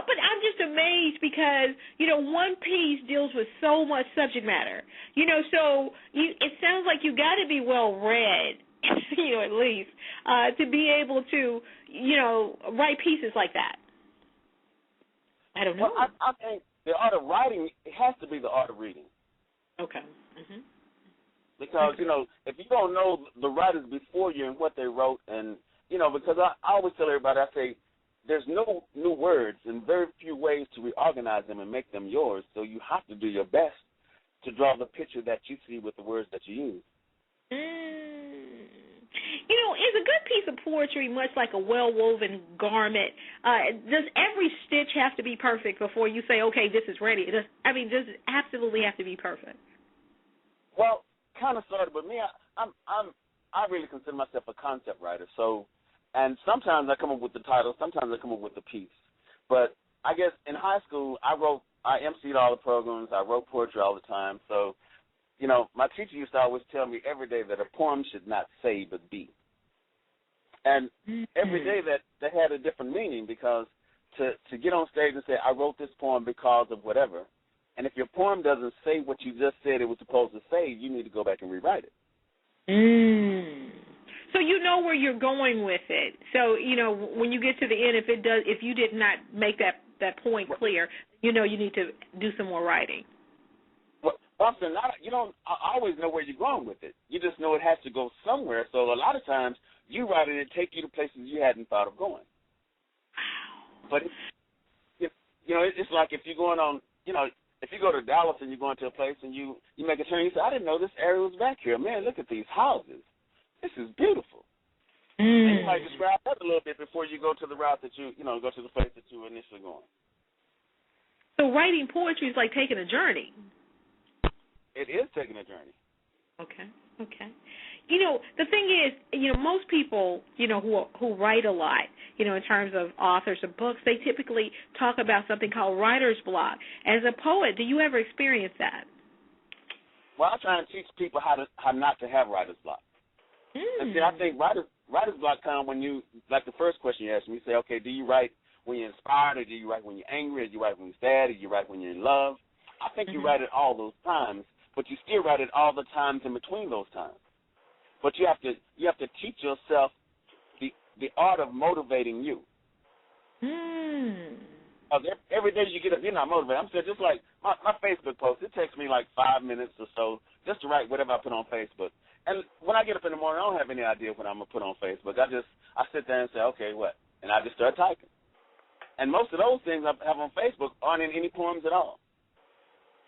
Speaker 5: But I'm just amazed because, one piece deals with so much subject matter. So it sounds like you got to be well read, at least, to be able to, write pieces like that. I don't know.
Speaker 6: Well, I think the art of writing, it has to be the art of reading.
Speaker 5: Okay. Mm-hmm.
Speaker 6: Because, you know, if you don't know the writers before you and what they wrote, and, you know, because I always tell everybody, I say, there's no new words and very few ways to reorganize them and make them yours, so you have to do your best to draw the picture that you see with the words that you use.
Speaker 5: You know, is a good piece of poetry much like a well-woven garment? Does every stitch have to be perfect before you say, okay, this is ready? Does it absolutely have to be perfect?
Speaker 6: Well, kind of, sort of, but me, I really consider myself a concept writer. So, and sometimes I come up with the title, sometimes I come up with the piece. But I guess in high school, I emceed all the programs, I wrote poetry all the time. So, you know, my teacher used to always tell me every day that a poem should not say but be. And every day that had a different meaning, because to get on stage and say, I wrote this poem because of whatever, and if your poem doesn't say what you just said it was supposed to say, you need to go back and rewrite it.
Speaker 5: So you know where you're going with it. So, you know, when you get to the end, if you did not make that point clear, you know you need to do some more writing.
Speaker 6: Well, often, you don't always know where you're going with it. You just know it has to go somewhere. So a lot of times you write it and take you to places you hadn't thought of going. But, you know, it's like if you're going on, you know, if you go to Dallas and you're going to a place and you make a turn, you say, I didn't know this area was back here. Man, look at these houses. This is beautiful. And you might describe that a little bit before you go to the route that go to the place that you were initially going.
Speaker 5: So writing poetry is like taking a journey.
Speaker 6: It is taking a journey.
Speaker 5: Okay. You know, the thing is, you know, most people, you know, who write a lot, you know, in terms of authors of books, they typically talk about something called writer's block. As a poet, do you ever experience that?
Speaker 6: Well, I try and teach people how not to have writer's block. And see, I think writer's block comes when you, like the first question you asked me, you say, okay, do you write when you're inspired, or do you write when you're angry, or do you write when you're sad, or do you write when you're in love? I think you write it all those times, but you still write it all the times in between those times. But you have to teach yourself the art of motivating you. Every day you get up, you're not motivated. I'm saying just like my Facebook post, it takes me like 5 minutes or so just to write whatever I put on Facebook. And when I get up in the morning, I don't have any idea what I'm going to put on Facebook. I sit there and say, okay, what? And I just start typing. And most of those things I have on Facebook aren't in any poems at all.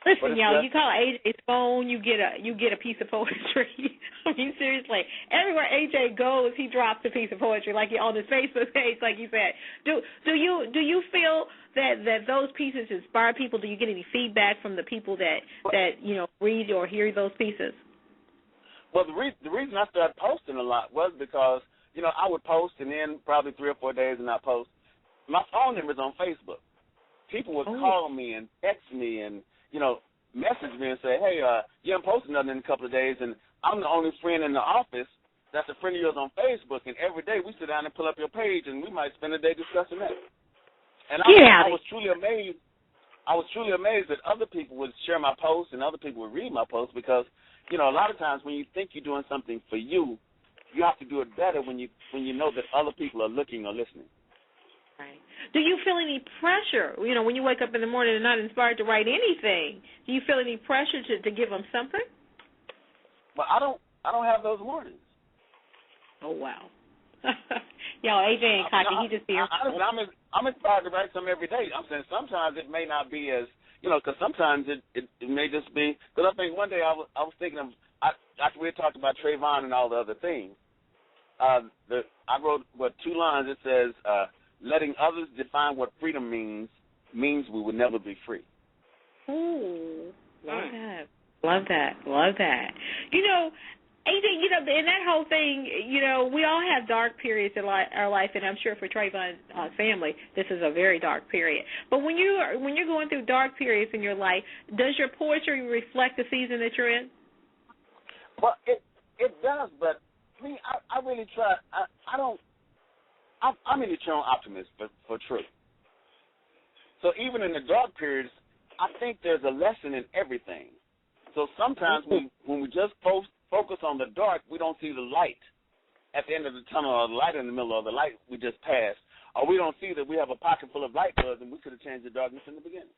Speaker 5: Listen, y'all, you call AJ's phone, you get a piece of poetry. I mean, seriously, everywhere AJ goes, he drops a piece of poetry, like on his Facebook page, like you said. Do you feel that those pieces inspire people? Do you get any feedback from the people that you know read or hear those pieces?
Speaker 6: Well, the reason I started posting a lot was because, you know, I would post and then probably 3 or 4 days and not post. My phone number's on Facebook. People would call me and text me and, you know, message me and say, hey, you haven't posted nothing in a couple of days, and I'm the only friend in the office that's a friend of yours on Facebook, and every day we sit down and pull up your page, and we might spend a day discussing that. And I was truly amazed. I was truly amazed that other people would share my posts and other people would read my posts because, you know, a lot of times when you think you're doing something for you, you have to do it better when you know that other people are looking or listening.
Speaker 5: Right. Do you feel any pressure, you know, when you wake up in the morning and not inspired to write anything? Do you feel any pressure to give them something?
Speaker 6: Well, I don't have those mornings.
Speaker 5: Oh, wow. Y'all, AJ ain't cocky. He just here.
Speaker 6: I'm inspired to write something every day. I'm saying sometimes it may not be as, you know, because sometimes it may just be, because I think one day I was thinking of, after we had talked about Trayvon and all the other things, I wrote, 2 lines. It says, letting others define what freedom means we will never be free.
Speaker 5: Ooh, love that. You know, AJ, you know, in that whole thing, you know, we all have dark periods in our life, and I'm sure for Trayvon's family, this is a very dark period. But when you're going through dark periods in your life, does your poetry reflect the season that you're in?
Speaker 6: Well, it does, but me, I really try. I'm an eternal optimist for truth. So even in the dark periods, I think there's a lesson in everything. So sometimes when we just focus on the dark, we don't see the light at the end of the tunnel or the light in the middle or the light we just passed. Or we don't see that we have a pocket full of light bulbs and we could have changed the darkness in the beginning.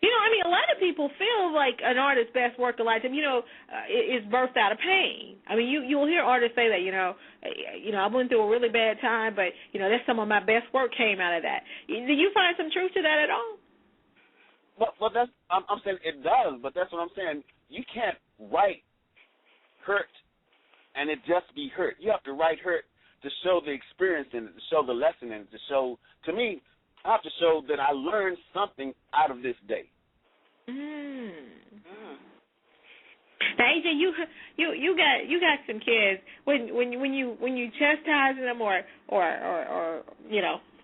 Speaker 5: You know, I mean, a lot of people feel like an artist's best work of lifetime, is birthed out of pain. I mean, you'll hear artists say that, I went through a really bad time, but, that's some of my best work came out of that. Do you find some truth to that at all?
Speaker 6: Well, I'm saying it does, but that's what I'm saying. You can't write hurt and it just be hurt. You have to write hurt to show the experience in it, to show the lesson in it, to me, I have to show that I learned something out of this day.
Speaker 5: Now, AJ, you got some kids. When you chastising them or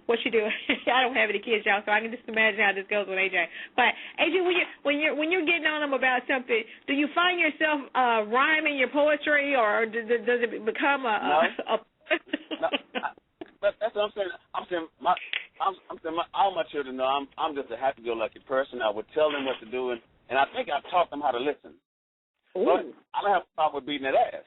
Speaker 5: what you do. I don't have any kids, y'all, so I can just imagine how this goes with AJ. But AJ, when you're getting on them about something, do you find yourself rhyming your poetry, or does it become
Speaker 6: no. But that's what I'm saying. I'm saying all my children know I'm just a happy-go-lucky person. I would tell them what to do, and I think I've taught them how to listen.
Speaker 5: Ooh.
Speaker 6: But I don't have a problem with beating that ass.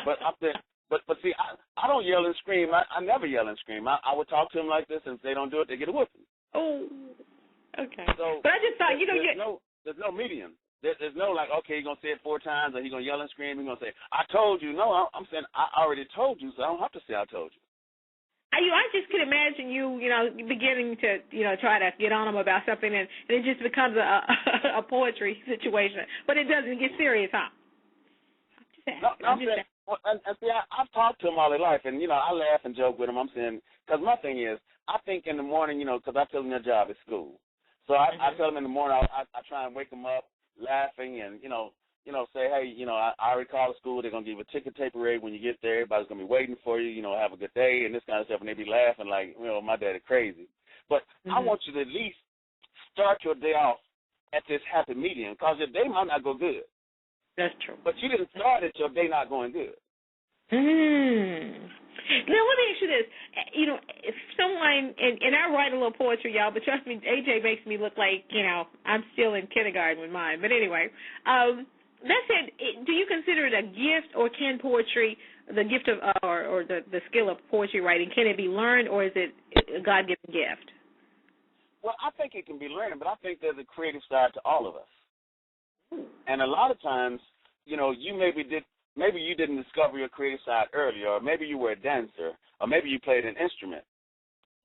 Speaker 6: but I'm saying, but see, I don't yell and scream. I never yell and scream. I would talk to them like this, and if they don't do it, they get a whipping.
Speaker 5: Oh, okay.
Speaker 6: So,
Speaker 5: but I just thought,
Speaker 6: there's no medium. There's no like, okay, he's going to say it 4 times, or he's going to yell and scream. He's going to say, I told you. No, I'm saying I already told you, so I don't have to say I told you.
Speaker 5: I just could imagine you beginning to, try to get on them about something, and it just becomes a poetry situation. But it doesn't get serious, huh?
Speaker 6: I'm saying, and see, I've talked to them all their life, and, I laugh and joke with them. I'm saying, because my thing is, I think in the morning, because I tell them their job is school. So I tell them in the morning, I try and wake them up laughing and, say, hey, I already called the school. They're going to give you a ticket tape parade when you get there. Everybody's going to be waiting for you, have a good day and this kind of stuff. And they be laughing like, my daddy crazy. But I want you to at least start your day off at this happy medium, because your day might not go good.
Speaker 5: That's true.
Speaker 6: But you didn't start it, your day not going good.
Speaker 5: Now, let me ask you this. If someone, and I write a little poetry, y'all, but trust me, AJ makes me look like, I'm still in kindergarten with mine. But anyway, that said, do you consider it a gift, or can poetry, the gift of, or the skill of poetry writing, can it be learned, or is it a God-given gift?
Speaker 6: Well, I think it can be learned, but I think there's a creative side to all of us. And a lot of times, you maybe you didn't discover your creative side earlier, or maybe you were a dancer, or maybe you played an instrument.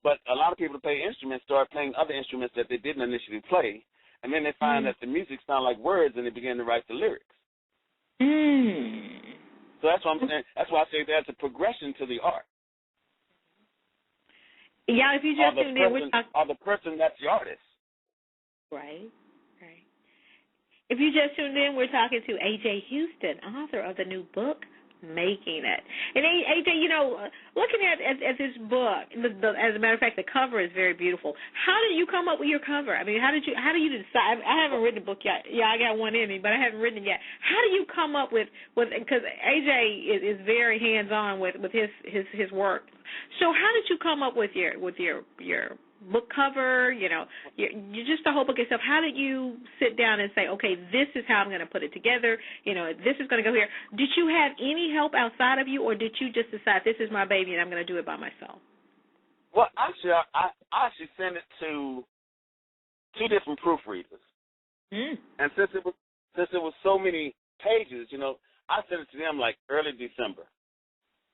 Speaker 6: But a lot of people who play instruments start playing other instruments that they didn't initially play, and then they find that the music sounds like words, and they begin to write the lyrics. So that's what I'm saying. That's why I say there's a progression to the art.
Speaker 5: Yeah, if you just tuned in,
Speaker 6: or the person that's the artist.
Speaker 5: Right. If you just tuned in, we're talking to A.J. Houston, author of the new book, Makin It. And A.J., looking at this book, as a matter of fact, the cover is very beautiful. How did you come up with your cover? I mean, how do you decide? I haven't written a book yet. Yeah, I got one in me, but I haven't written it yet. How do you come up with because A.J. is very hands-on with his work. So how did you come up with your book cover, you just the whole book itself? How did you sit down and say, okay, this is how I'm going to put it together, this is going to go here? Did you have any help outside of you, or did you just decide this is my baby and I'm going to do it by myself?
Speaker 6: Well, actually, I actually sent it to 2 different proofreaders. And since it was so many pages, I sent it to them like early December.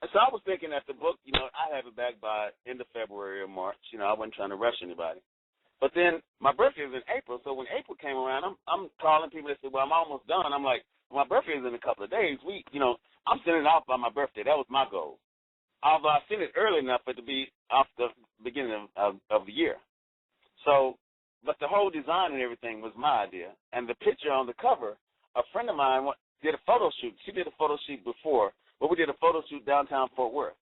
Speaker 6: And so I was thinking that the book, I have it back by end of February or March. I wasn't trying to rush anybody. But then my birthday is in April, so when April came around, I'm calling people that say, well, I'm almost done. I'm like, well, my birthday is in a couple of days. I'm sending it off by my birthday. That was my goal. Although I sent it early enough for it to be off the beginning of the year. So, but the whole design and everything was my idea. And the picture on the cover, a friend of mine did a photo shoot. She did a photo shoot before. But we did a photo shoot downtown Fort Worth.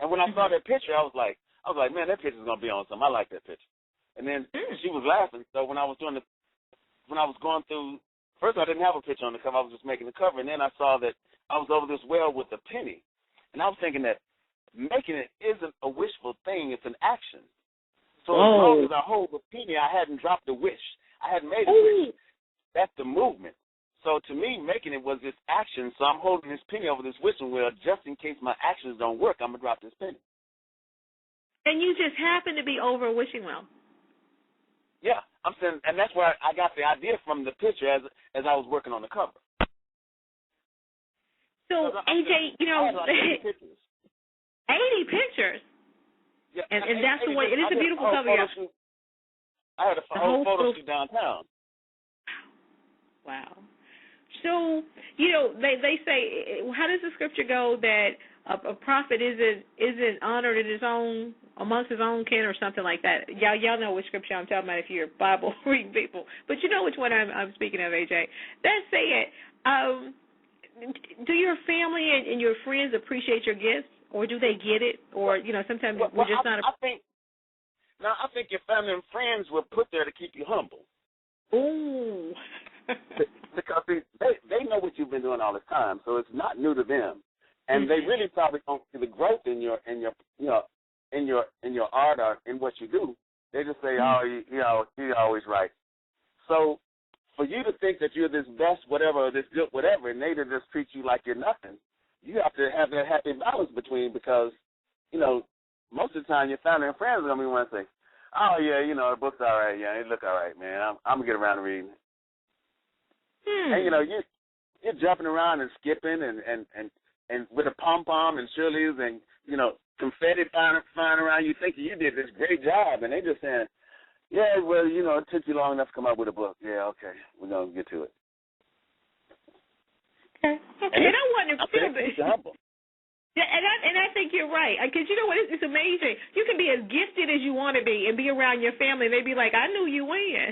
Speaker 6: And when I saw that picture, I was like, man, that picture's going to be on something. I like that picture. And then she was laughing. So when I was going through, first I didn't have a picture on the cover. I was just making the cover. And then I saw that I was over this well with a penny. And I was thinking that making it isn't a wishful thing. It's an action. So as long as I hold the penny, I hadn't dropped a wish. I hadn't made a wish. That's the movement. So to me, making it was this action. So I'm holding this penny over this wishing well just in case my actions don't work. I'm going to drop this penny.
Speaker 5: And you just happen to be over a wishing well.
Speaker 6: Yeah. I'm saying, and that's where I got the idea from the picture as I was working on the cover.
Speaker 5: So, AJ, you know,
Speaker 6: I had like 80 pictures.
Speaker 5: 80 pictures?
Speaker 6: Yeah,
Speaker 5: and that's the way, it is a beautiful cover.
Speaker 6: I had a whole photo shoot downtown.
Speaker 5: Wow. So, you know, they say, how does the scripture go that a prophet isn't honored in his own, amongst his own kin or something like that? Y'all know which scripture I'm talking about if you're Bible reading people. But you know which one I'm speaking of, AJ. That say it. Do your family and your friends appreciate your gifts, or do they get it? Or, you know, sometimes we're just not.
Speaker 6: I think your family and friends were put there to keep you humble.
Speaker 5: Ooh.
Speaker 6: Because they know what you've been doing all this time, so it's not new to them, and they really probably don't see the growth in your art or in what you do. They just say, oh, you're always right. So for you to think that you're this best whatever or this good whatever, and they to just treat you like you're nothing, you have to have that happy balance between, because most of the time your family and friends are gonna be one to say, oh yeah, the book's all right, yeah, it look all right, man. I'm gonna get around to reading. And you're jumping around and skipping and with a pom pom and shirleys and confetti flying around. You think you did this great job, and they just saying, yeah, well, it took you long enough to come up with a book. Yeah, okay, we're gonna get to it.
Speaker 5: Okay. And I wonder
Speaker 6: too.
Speaker 5: Yeah, and I think you're right, because you know what? It's amazing. You can be as gifted as you want to be and be around your family, and they be like, I knew you when.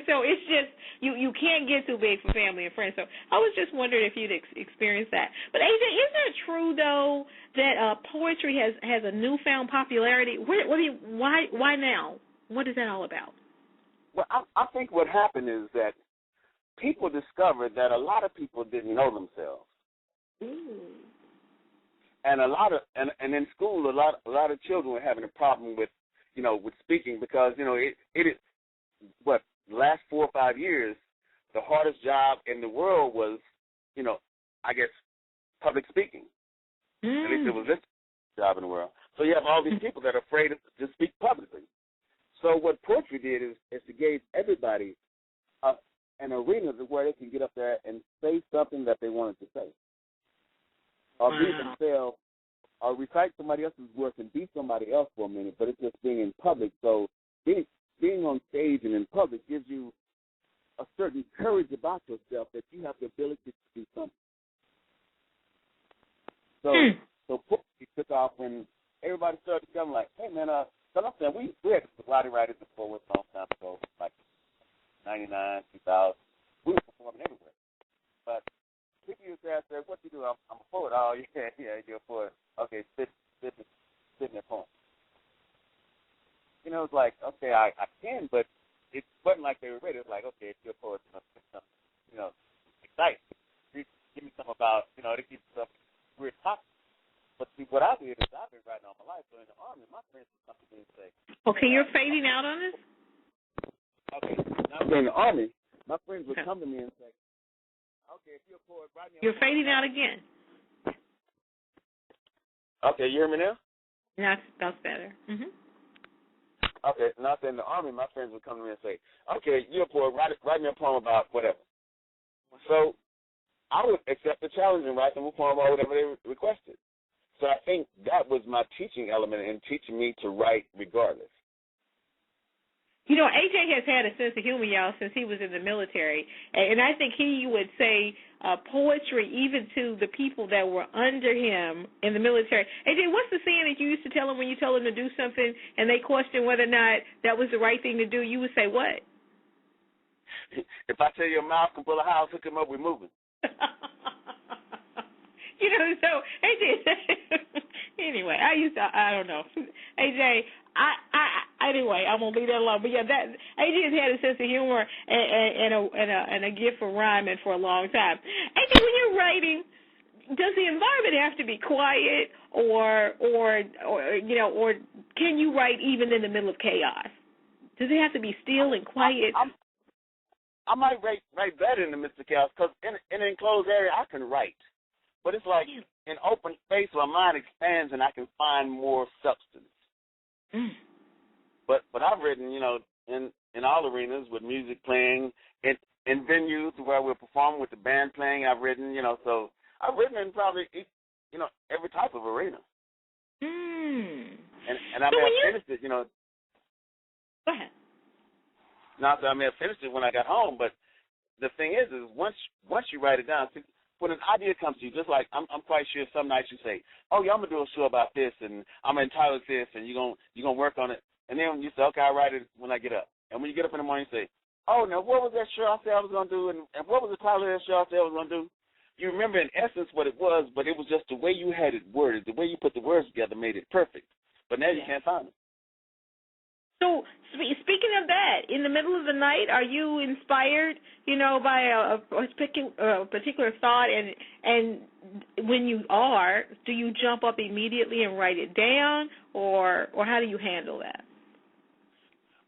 Speaker 5: So it's just you can't get too big for family and friends. So I was just wondering if you'd experienced that. But AJ, isn't it true though that poetry has a newfound popularity? Why now? What is that all about?
Speaker 6: Well, I think what happened is that people discovered that a lot of people didn't know themselves.
Speaker 5: Ooh.
Speaker 6: And and in school, a lot of children were having a problem with speaking, because it is what the last 4 or 5 years, the hardest job in the world was I guess public speaking. At least it was this job in the world. So you have all these people that are afraid to speak publicly. So what poetry did is to give everybody an arena where they can get up there and say something that they wanted to say. Or be themselves, or recite somebody else's work and be somebody else for a minute, but it's just being in public. So being on stage and in public gives you a certain courage about yourself that you have the ability to do something. So poetry took off when everybody started to come like, hey man, so I'm saying we had body writers before with a long time ago, like 99, 2000. We were performing everywhere, but people used to ask, what you do? I'm a poet. Oh, yeah, you're a poet. Okay, spit in a poem. It's like, okay, I can, but it wasn't like they were ready. It was like, okay, if you're a poet, spit something, excite. Give me something about, to keep stuff weird topic. But see, what I did is I've been writing all my life. So in the Army, my friends would come to me and say,
Speaker 5: okay, you're fading out on us?
Speaker 6: Okay, now in the Army, my friends would come to me and say, okay, if you're a poet, write me.
Speaker 5: You're fading out again.
Speaker 6: Okay, you hear me now?
Speaker 5: That's better. Mm-hmm.
Speaker 6: Okay, now in the Army, my friends would come to me and say, okay, you're a poet, write me a poem about whatever. So I would accept the challenge and write them a poem about whatever they requested. So I think that was my teaching element in teaching me to write regardless.
Speaker 5: AJ has had a sense of humor, y'all, since he was in the military. And I think he would say poetry even to the people that were under him in the military. AJ, what's the saying that you used to tell them when you told them to do something and they questioned whether or not that was the right thing to do? You would say what?
Speaker 6: If I tell you a mouse can pull a house, hook him up, we're moving.
Speaker 5: So AJ, anyway, I don't know. AJ, anyway, I'm gonna leave that alone. But yeah, that AJ has had a sense of humor and a gift for rhyming for a long time. AJ, when you're writing, does the environment have to be quiet, or can you write even in the middle of chaos? Does it have to be still and quiet?
Speaker 6: I might write better in the midst of chaos, because in an enclosed area I can write. But it's like in open space, my mind expands and I can find more substance. But I've written, in in all arenas with music playing, in venues where we're performing with the band playing. I've written, so I've written in probably, every type of arena. And I may have finished it,
Speaker 5: Go ahead.
Speaker 6: Not that I may have finished it when I got home, but the thing is once you write it down, when an idea comes to you, just like I'm quite sure some nights you say, oh, yeah, I'm going to do a show about this, and I'm entitled to this, and you're gonna work on it. And then you say, okay, I'll write it when I get up. And when you get up in the morning, you say, oh, now what was that show I said I was going to do, and what was the title of that show I said I was going to do? You remember in essence what it was, but it was just the way you had it worded, the way you put the words together made it perfect. But now you can't find it. So
Speaker 5: speaking of that, in the middle of the night, are you inspired, by a particular thought, and when you are, do you jump up immediately and write it down, or how do you handle that?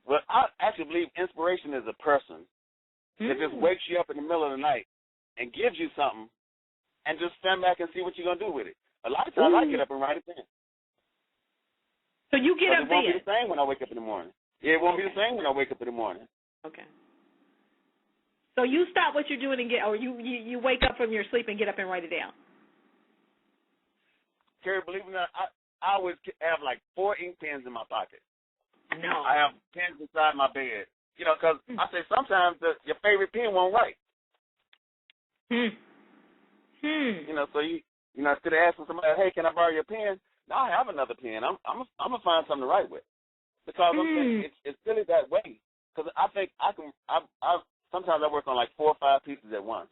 Speaker 6: Well, I actually believe inspiration is a person that just wakes you up in the middle of the night and gives you something, and just stand back and see what you're going to do with it. A lot of times I get up and write it down.
Speaker 5: So you get up
Speaker 6: then. It won't be the same when I wake up in the morning. Yeah, it won't be the same when I wake up in the morning.
Speaker 5: Okay. So you stop what you're doing and you wake up from your sleep and get up and write it down.
Speaker 6: Kheri, believe it or not, I always have like 4 ink pens in my pocket.
Speaker 5: No.
Speaker 6: I have pens inside my bed. Because I say sometimes your favorite pen won't write. So you instead of asking somebody, hey, can I borrow your pen? No, I have another pen. I'm gonna find something to write with, because it's really that way. Because I think I sometimes I work on like 4 or 5 pieces at once.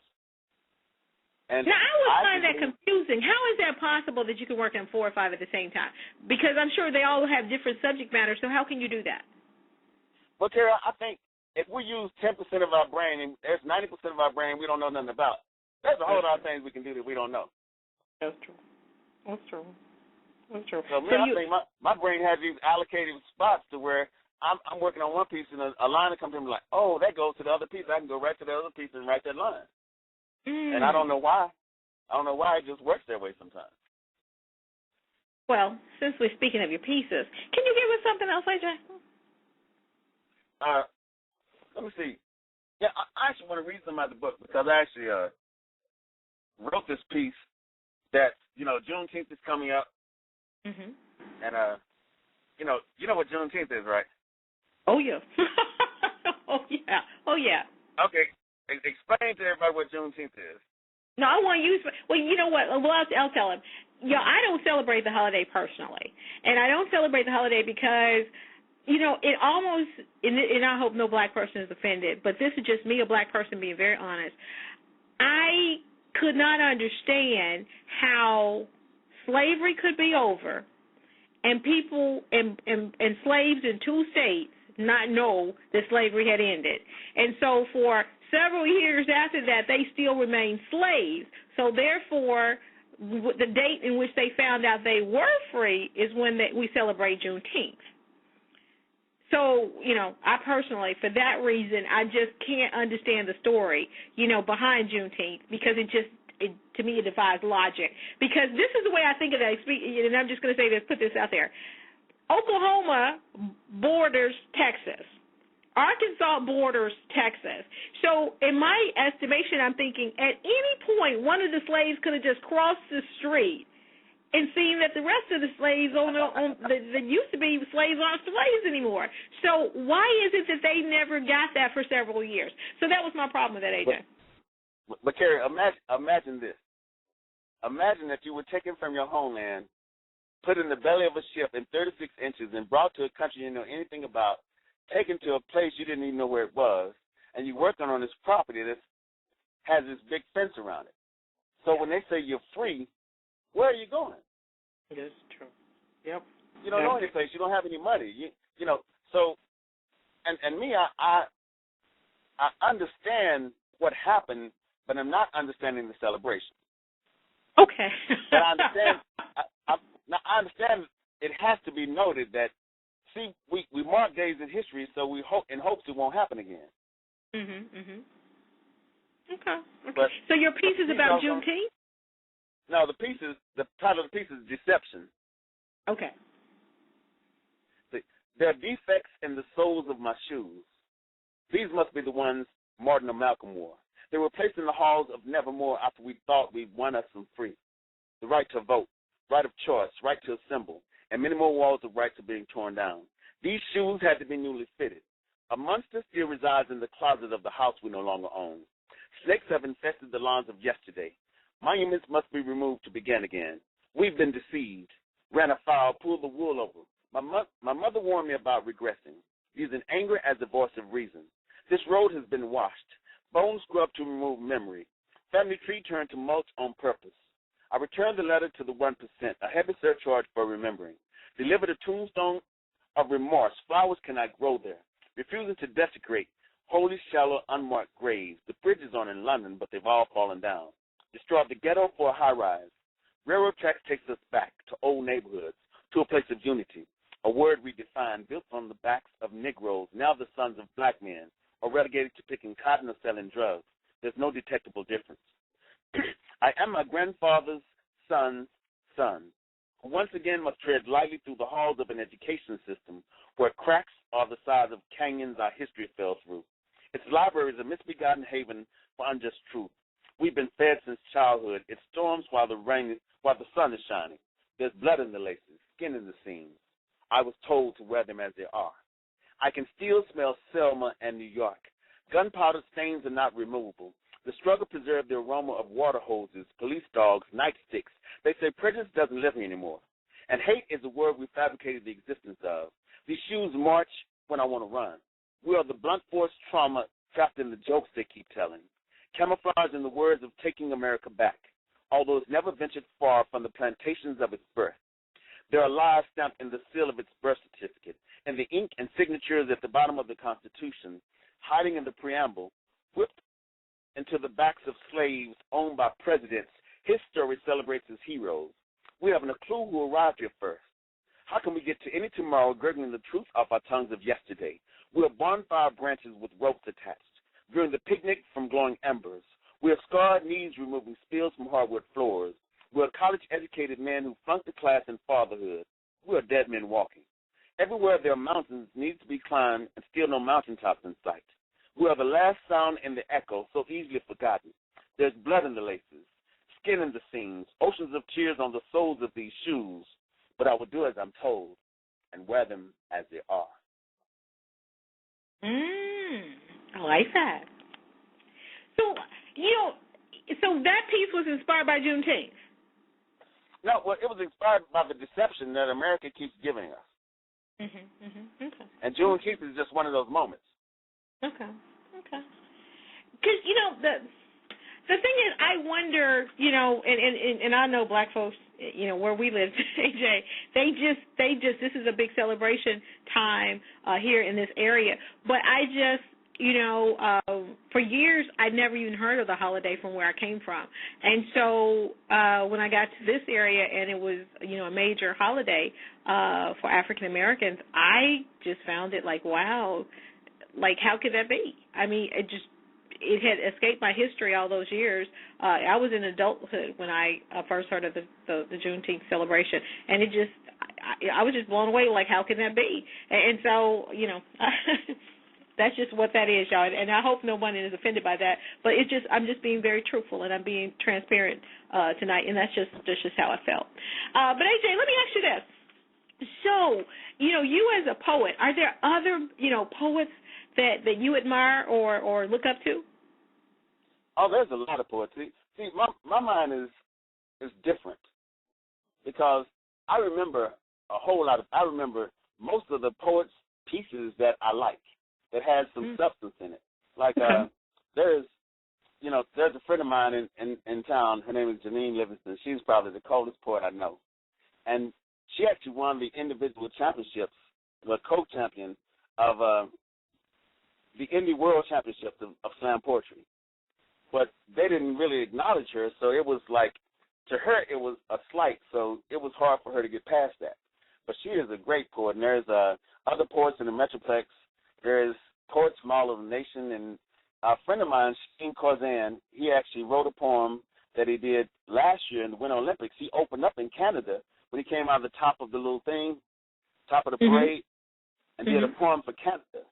Speaker 6: And
Speaker 5: now I would find that confusing. How is that possible that you can work on 4 or 5 at the same time? Because I'm sure they all have different subject matter. So how can you do that?
Speaker 6: Well, Kheri, I think if we use 10% of our brain, and there's 90% of our brain we don't know nothing about, there's a whole lot of things we can do that we don't know.
Speaker 5: That's true. That's true. That's true.
Speaker 6: So I think my brain has these allocated spots to where I'm working on one piece, and a line will come to me like, oh, that goes to the other piece. I can go right to the other piece and write that line. And I don't know why. It just works that way sometimes.
Speaker 5: Well, since we're speaking of your pieces, can you give us something else, AJ?
Speaker 6: Let me see. Yeah, I actually want to read some of the book, because I actually wrote this piece that, Juneteenth is coming up.
Speaker 5: Mm-hmm.
Speaker 6: And, you know what Juneteenth is, right?
Speaker 5: Oh, yeah. Oh, yeah.
Speaker 6: Okay. Explain to everybody what Juneteenth is.
Speaker 5: No, I want you. Well, you know what? Well, I'll tell him. I don't celebrate the holiday personally, and I don't celebrate the holiday because, it almost. And I hope no black person is offended, but this is just me, a black person, being very honest. I could not understand how slavery could be over, and people and slaves in 2 states not know that slavery had ended, and so for several years after that, they still remained slaves. So therefore, the date in which they found out they were free is when we celebrate Juneteenth. So, I personally, for that reason, I just can't understand the story, behind Juneteenth, because to me, it defies logic. Because this is the way I think of that, and I'm just going to say this, put this out there. Oklahoma borders Texas. Arkansas borders Texas. So in my estimation, I'm thinking at any point, one of the slaves could have just crossed the street and seen that the rest of the slaves that used to be slaves aren't slaves anymore. So why is it that they never got that for several years? So that was my problem with that, AJ.
Speaker 6: But Kheri, imagine this. Imagine that you were taken from your homeland, put in the belly of a ship in 36 inches, and brought to a country you didn't know anything about, taken to a place you didn't even know where it was, and you're working on this property that has this big fence around it. So when they say you're free, where are you going?
Speaker 5: That's true. Yep.
Speaker 6: You don't know any place. You don't have any money. So, and me, I understand what happened, but I'm not understanding the celebration.
Speaker 5: Okay.
Speaker 6: But I understand. I understand. It has to be noted that. See, we mark days in history, so we hope in hopes it won't happen again.
Speaker 5: Okay.
Speaker 6: But
Speaker 5: so your piece is about Juneteenth?
Speaker 6: No, the title of the piece is Deception.
Speaker 5: Okay.
Speaker 6: See, there are defects in the soles of my shoes. These must be the ones Martin or Malcolm wore. They were placed in the halls of Nevermore after we thought we'd won us some free. The right to vote, right of choice, right to assemble, and many more walls of rights are being torn down. These shoes had to be newly fitted. A monster still resides in the closet of the house we no longer own. Snakes have infested the lawns of yesterday. Monuments must be removed to begin again. We've been deceived, ran afoul, pulled the wool over. My mother warned me about regressing, using anger as the voice of reason. This road has been washed, bones scrubbed to remove memory. Family tree turned to mulch on purpose. I returned the letter to the 1%, a heavy surcharge for remembering. Delivered a tombstone of remorse. Flowers cannot grow there. Refusing to desecrate holy, shallow, unmarked graves. The bridges are in London, but they've all fallen down. Destroyed the ghetto for a high-rise. Railroad tracks takes us back to old neighborhoods, to a place of unity, a word redefined, built on the backs of Negroes, now the sons of black men, are relegated to picking cotton or selling drugs. There's no detectable difference. I am my grandfather's son's son, who once again must tread lightly through the halls of an education system where cracks are the size of canyons our history fell through. Its library is a misbegotten haven for unjust truth. We've been fed since childhood. It storms while the sun is shining. There's blood in the laces, skin in the seams. I was told to wear them as they are. I can still smell Selma and New York. Gunpowder stains are not removable. The struggle preserved the aroma of water hoses, police dogs, nightsticks. They say prejudice doesn't live here anymore. And hate is a word we fabricated the existence of. These shoes march when I want to run. We are the blunt force trauma trapped in the jokes they keep telling. Camouflage in the words of taking America back, although it's never ventured far from the plantations of its birth. There are lies stamped in the seal of its birth certificate, and the ink and signatures at the bottom of the Constitution, hiding in the preamble, whipped into the backs of slaves owned by presidents. His story celebrates his heroes. We haven't a clue who arrived here first. How can we get to any tomorrow gurgling the truth off our tongues of yesterday? We are bonfire branches with ropes attached, viewing the picnic from glowing embers. We are scarred knees removing spills from hardwood floors. We are college-educated men who flunked the class in fatherhood. We are dead men walking. Everywhere there are mountains needs to be climbed and still no mountaintops in sight. We are the last sound in the echo, so easily forgotten. There's blood in the laces, skin in the seams, oceans of tears on the soles of these shoes. But I will do as I'm told and wear them as they are.
Speaker 5: I like that. So, so that piece was inspired by Juneteenth.
Speaker 6: No, well, it was inspired by the deception that America keeps giving us.
Speaker 5: Okay.
Speaker 6: And Juneteenth is just one of those moments.
Speaker 5: Okay. Because, the thing is, I wonder, and I know black folks, where we live, AJ, they just, this is a big celebration time here in this area. But I just, for years, I'd never even heard of the holiday from where I came from. And so when I got to this area and it was, a major holiday for African Americans, I just found it like, wow, like how could that be? I mean, it had escaped my history all those years. I was in adulthood when I first heard of the Juneteenth celebration, and I was just blown away, like how can that be? And so, that's just what that is, y'all. And I hope no one is offended by that. But I'm just being very truthful and I'm being transparent tonight, and that's just how I felt. But AJ, let me ask you this. So, you as a poet, are there other, poets that you admire or look up to?
Speaker 6: Oh, there's a lot of poetry. See, my mind is different because I remember I remember most of the poets' pieces that I like that has some substance in it. Like there's a friend of mine in town. Her name is Janine Livingston. She's probably the coldest poet I know, and she actually won the individual championships, the co-champion of the Indie World Championships of slam poetry. But they didn't really acknowledge her, so it was like, to her it was a slight, so it was hard for her to get past that. But she is a great poet, and there's other poets in the Metroplex. There's poets from all over the nation, and a friend of mine, Shane Corzan, he actually wrote a poem that he did last year in the Winter Olympics. He opened up in Canada when he came out of the top of the little thing, top of the parade, and did a poem for Canada.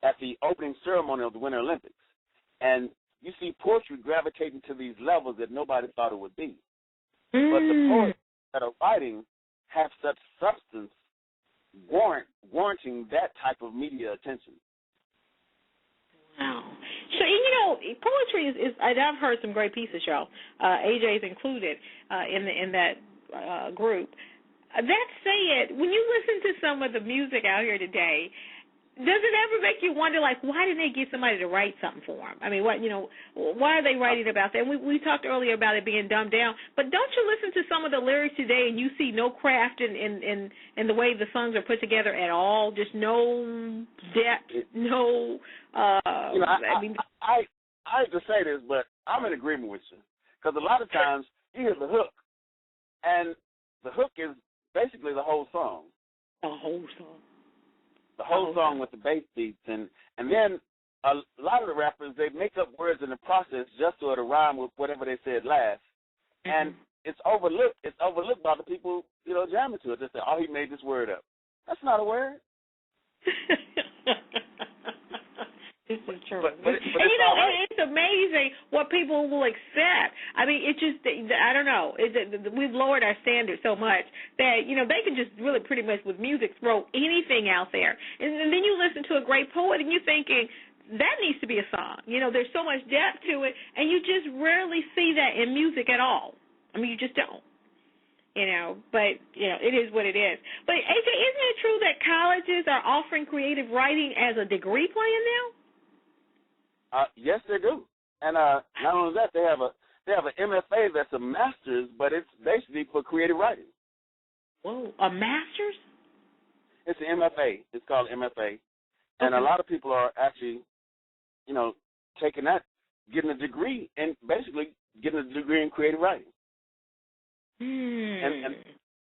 Speaker 6: at the opening ceremony of the Winter Olympics, and you see poetry gravitating to these levels that nobody thought it would be. But the poets that are writing have such substance, warranting that type of media attention.
Speaker 5: Wow. So, poetry is I've heard some great pieces, y'all. AJ's included in that group. That said, when you listen to some of the music out here today, does it ever make you wonder, like, why didn't they get somebody to write something for them? I mean, why are they writing about that? And we talked earlier about it being dumbed down, but don't you listen to some of the lyrics today and you see no craft in the way the songs are put together at all? Just no depth, no.
Speaker 6: I hate to say this, but I'm in agreement with you, because a lot of times you hear the hook, and the hook is basically the whole song.
Speaker 5: The whole song.
Speaker 6: The whole song with the bass beats, and then a lot of the rappers, they make up words in the process just so it'll rhyme with whatever they said last, and it's overlooked. It's overlooked by the people, jamming to it. They say, "Oh, he made this word up." That's not a word.
Speaker 5: This is true.
Speaker 6: But
Speaker 5: it's amazing what people will accept. I mean, it's just, I don't know. We've lowered our standards so much that, they can just really pretty much with music throw anything out there. And then you listen to a great poet and you're thinking, that needs to be a song. There's so much depth to it, and you just rarely see that in music at all. I mean, you just don't. But, it is what it is. But, AJ, isn't it true that colleges are offering creative writing as a degree plan now?
Speaker 6: Yes, they do. And not only that, they have an MFA that's a master's, but it's basically for creative writing.
Speaker 5: Whoa, a master's?
Speaker 6: It's an MFA. It's called MFA. And a lot of people are actually, taking that, getting a degree, and basically getting a degree in creative writing. And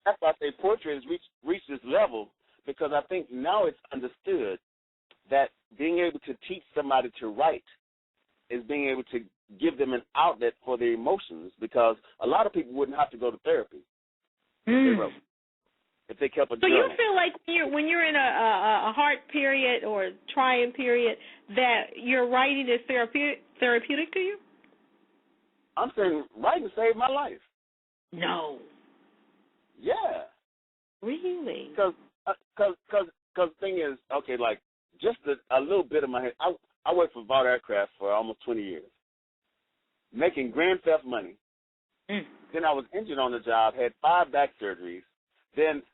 Speaker 6: that's why I say poetry has reached this level, because I think now it's understood that being able to teach somebody to write is being able to give them an outlet for their emotions, because a lot of people wouldn't have to go to therapy if they wrote, if they kept a journal.
Speaker 5: So you feel like when you're in a hard period or trying period that your writing is therapeutic to you?
Speaker 6: I'm saying writing saved my life.
Speaker 5: No.
Speaker 6: Yeah.
Speaker 5: Really?
Speaker 6: Because the thing is, okay, like, just a little bit of my head. I worked for Vought Aircraft for almost 20 years, making grand theft money. Then I was injured on the job, had 5 back surgeries.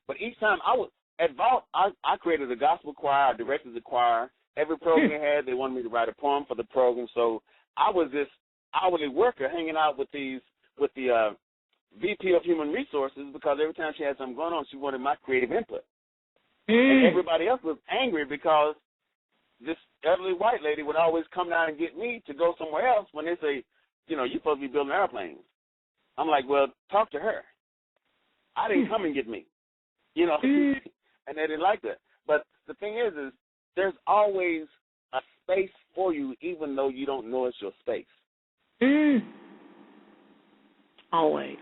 Speaker 6: But each time I was at Vought, I created a gospel choir, I directed the choir. Every program they had, they wanted me to write a poem for the program. So I was this hourly worker hanging out with the VP of Human Resources, because every time she had something going on, she wanted my creative input. And everybody else was angry because this elderly white lady would always come down and get me to go somewhere else when they say, you're supposed to be building airplanes. I'm like, well, talk to her. I didn't come and get me, and they didn't like that. But the thing is there's always a space for you, even though you don't know it's your space.
Speaker 5: Always.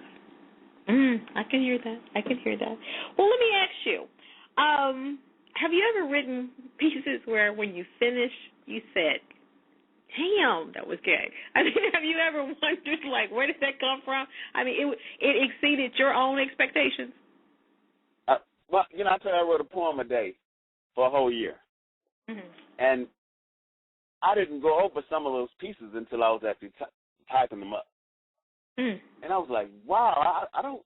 Speaker 5: I can hear that. Well, let me ask you, have you ever written pieces where when you finish, you said, damn, that was good? I mean, have you ever wondered, like, where did that come from? I mean, it exceeded your own expectations?
Speaker 6: Well, I tell you, I wrote a poem a day for a whole year. And I didn't go over some of those pieces until I was actually typing them up. And I was like, wow, I don't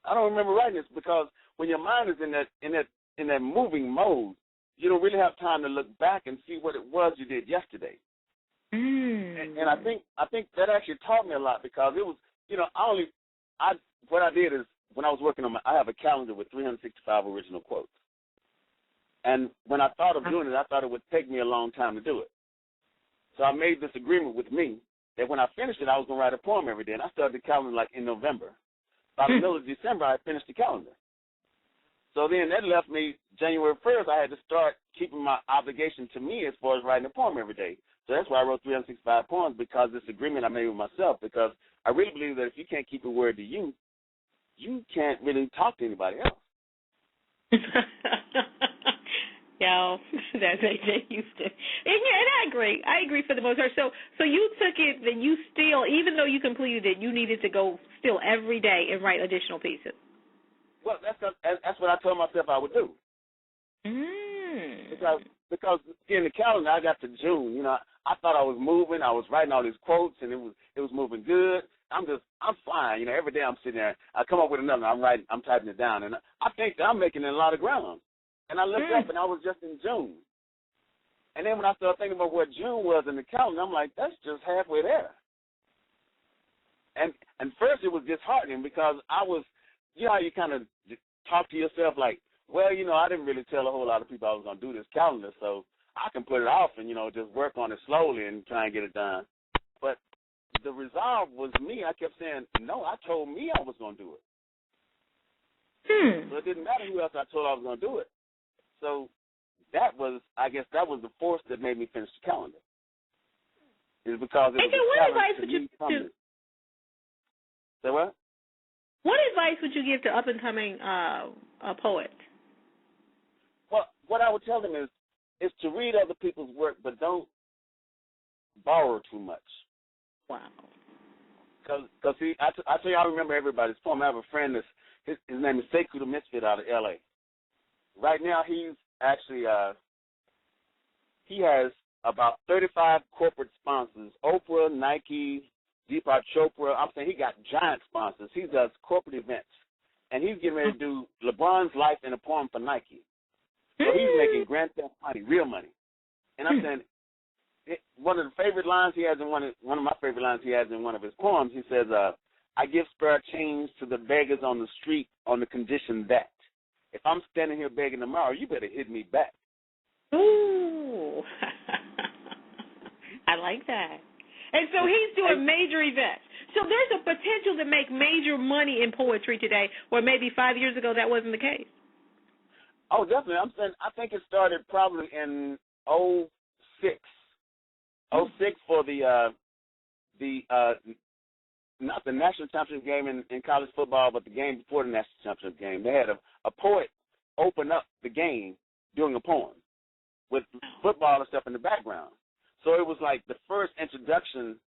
Speaker 6: remember writing this, because when your mind is in that moving mode, you don't really have time to look back and see what it was you did yesterday. And I think that actually taught me a lot, because it was, what I did is, when I was working on I have a calendar with 365 original quotes. And when I thought of doing it, I thought it would take me a long time to do it. So I made this agreement with me that when I finished it, I was going to write a poem every day. And I started the calendar like in November. By the middle of December, I finished the calendar. So then that left me, January 1st, I had to start keeping my obligation to me as far as writing a poem every day. So that's why I wrote 365 poems, because this agreement I made with myself, because I really believe that if you can't keep a word to you, you can't really talk to anybody else.
Speaker 5: Yeah, know, that they used to. And I agree. I agree for the most part. So you took it, then you still, even though you completed it, you needed to go still every day and write additional pieces.
Speaker 6: Well, that's what I told myself I would do. Because in the calendar I got to June. You know, I thought I was moving. I was writing all these quotes, and it was moving good. I'm fine. You know, every day I'm sitting there. I come up with another. I'm typing it down, and I think that I'm making a lot of ground. And I looked up, and I was just in June. And then when I started thinking about what June was in the calendar, I'm like, that's just halfway there. And first it was disheartening because I was, you know how you kind of talk to yourself like, well, you know, I didn't really tell a whole lot of people I was going to do this calendar, so I can put it off and, you know, just work on it slowly and try and get it done. But the resolve was me. I kept saying, no, I told me I was going to do it. So it didn't matter who else I told I was going to do it. So I guess that was the force that made me finish the calendar. Is because it was
Speaker 5: what advice would you give?
Speaker 6: Say what?
Speaker 5: What advice would you give to up-and-coming poets?
Speaker 6: Well, what I would tell them is to read other people's work, but don't borrow too much.
Speaker 5: Wow.
Speaker 6: Because see, I tell you, I remember everybody's poem. I have a friend his name is Sekou the Misfit out of L.A. Right now, he's actually he has about 35 corporate sponsors: Oprah, Nike, Deepak Chopra. I'm saying he got giant sponsors. He does corporate events, and he's getting ready to do LeBron's life in a poem for Nike. So he's making grand theft money, real money. And I'm saying one of the favorite lines he has in one of my favorite lines he has in one of his poems. He says, "I give spare change to the beggars on the street on the condition that if I'm standing here begging tomorrow, you better hit me back."
Speaker 5: Ooh, I like that. And so he's doing major events. So there's a potential to make major money in poetry today, where maybe 5 years ago that wasn't the case.
Speaker 6: Oh, definitely. I'm saying I think it started probably in 2006. 2006 for not the national championship game in college football, but the game before the national championship game. They had a poet open up the game doing a poem with football and stuff in the background. So it was like the first introduction,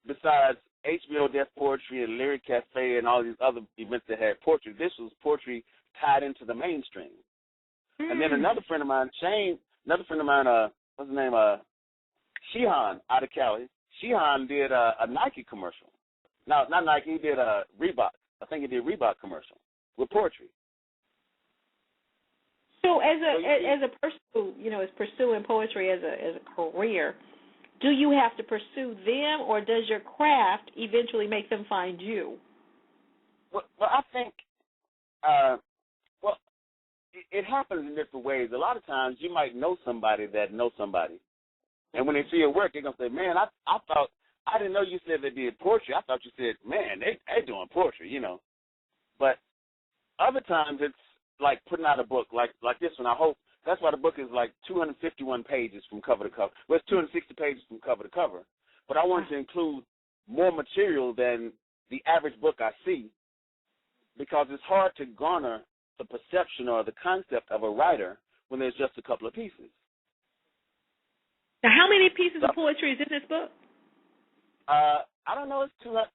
Speaker 6: besides HBO Deaf Poetry and Lyric Cafe and all these other events that had poetry. This was poetry tied into the mainstream. And then another friend of mine, what's his name, Sheehan out of Cali. Sheehan did a Nike commercial. No, not Nike. He did a Reebok. I think he did a Reebok commercial with poetry.
Speaker 5: So as a person who is pursuing poetry as a career, do you have to pursue them, or does your craft eventually make them find you?
Speaker 6: Well, I think it happens in different ways. A lot of times you might know somebody that knows somebody, and when they see your work, they're gonna say, "Man, I thought I didn't know you said they did poetry. I thought you said, man, they doing poetry, you know." But other times it's like putting out a book like this one. I hope that's why the book is like 251 pages from cover to cover. Well, it's 260 pages from cover to cover. But I wanted to include more material than the average book I see, because it's hard to garner the perception or the concept of a writer when there's just a couple of pieces.
Speaker 5: Now, how many pieces of poetry is in this book?
Speaker 6: I don't know.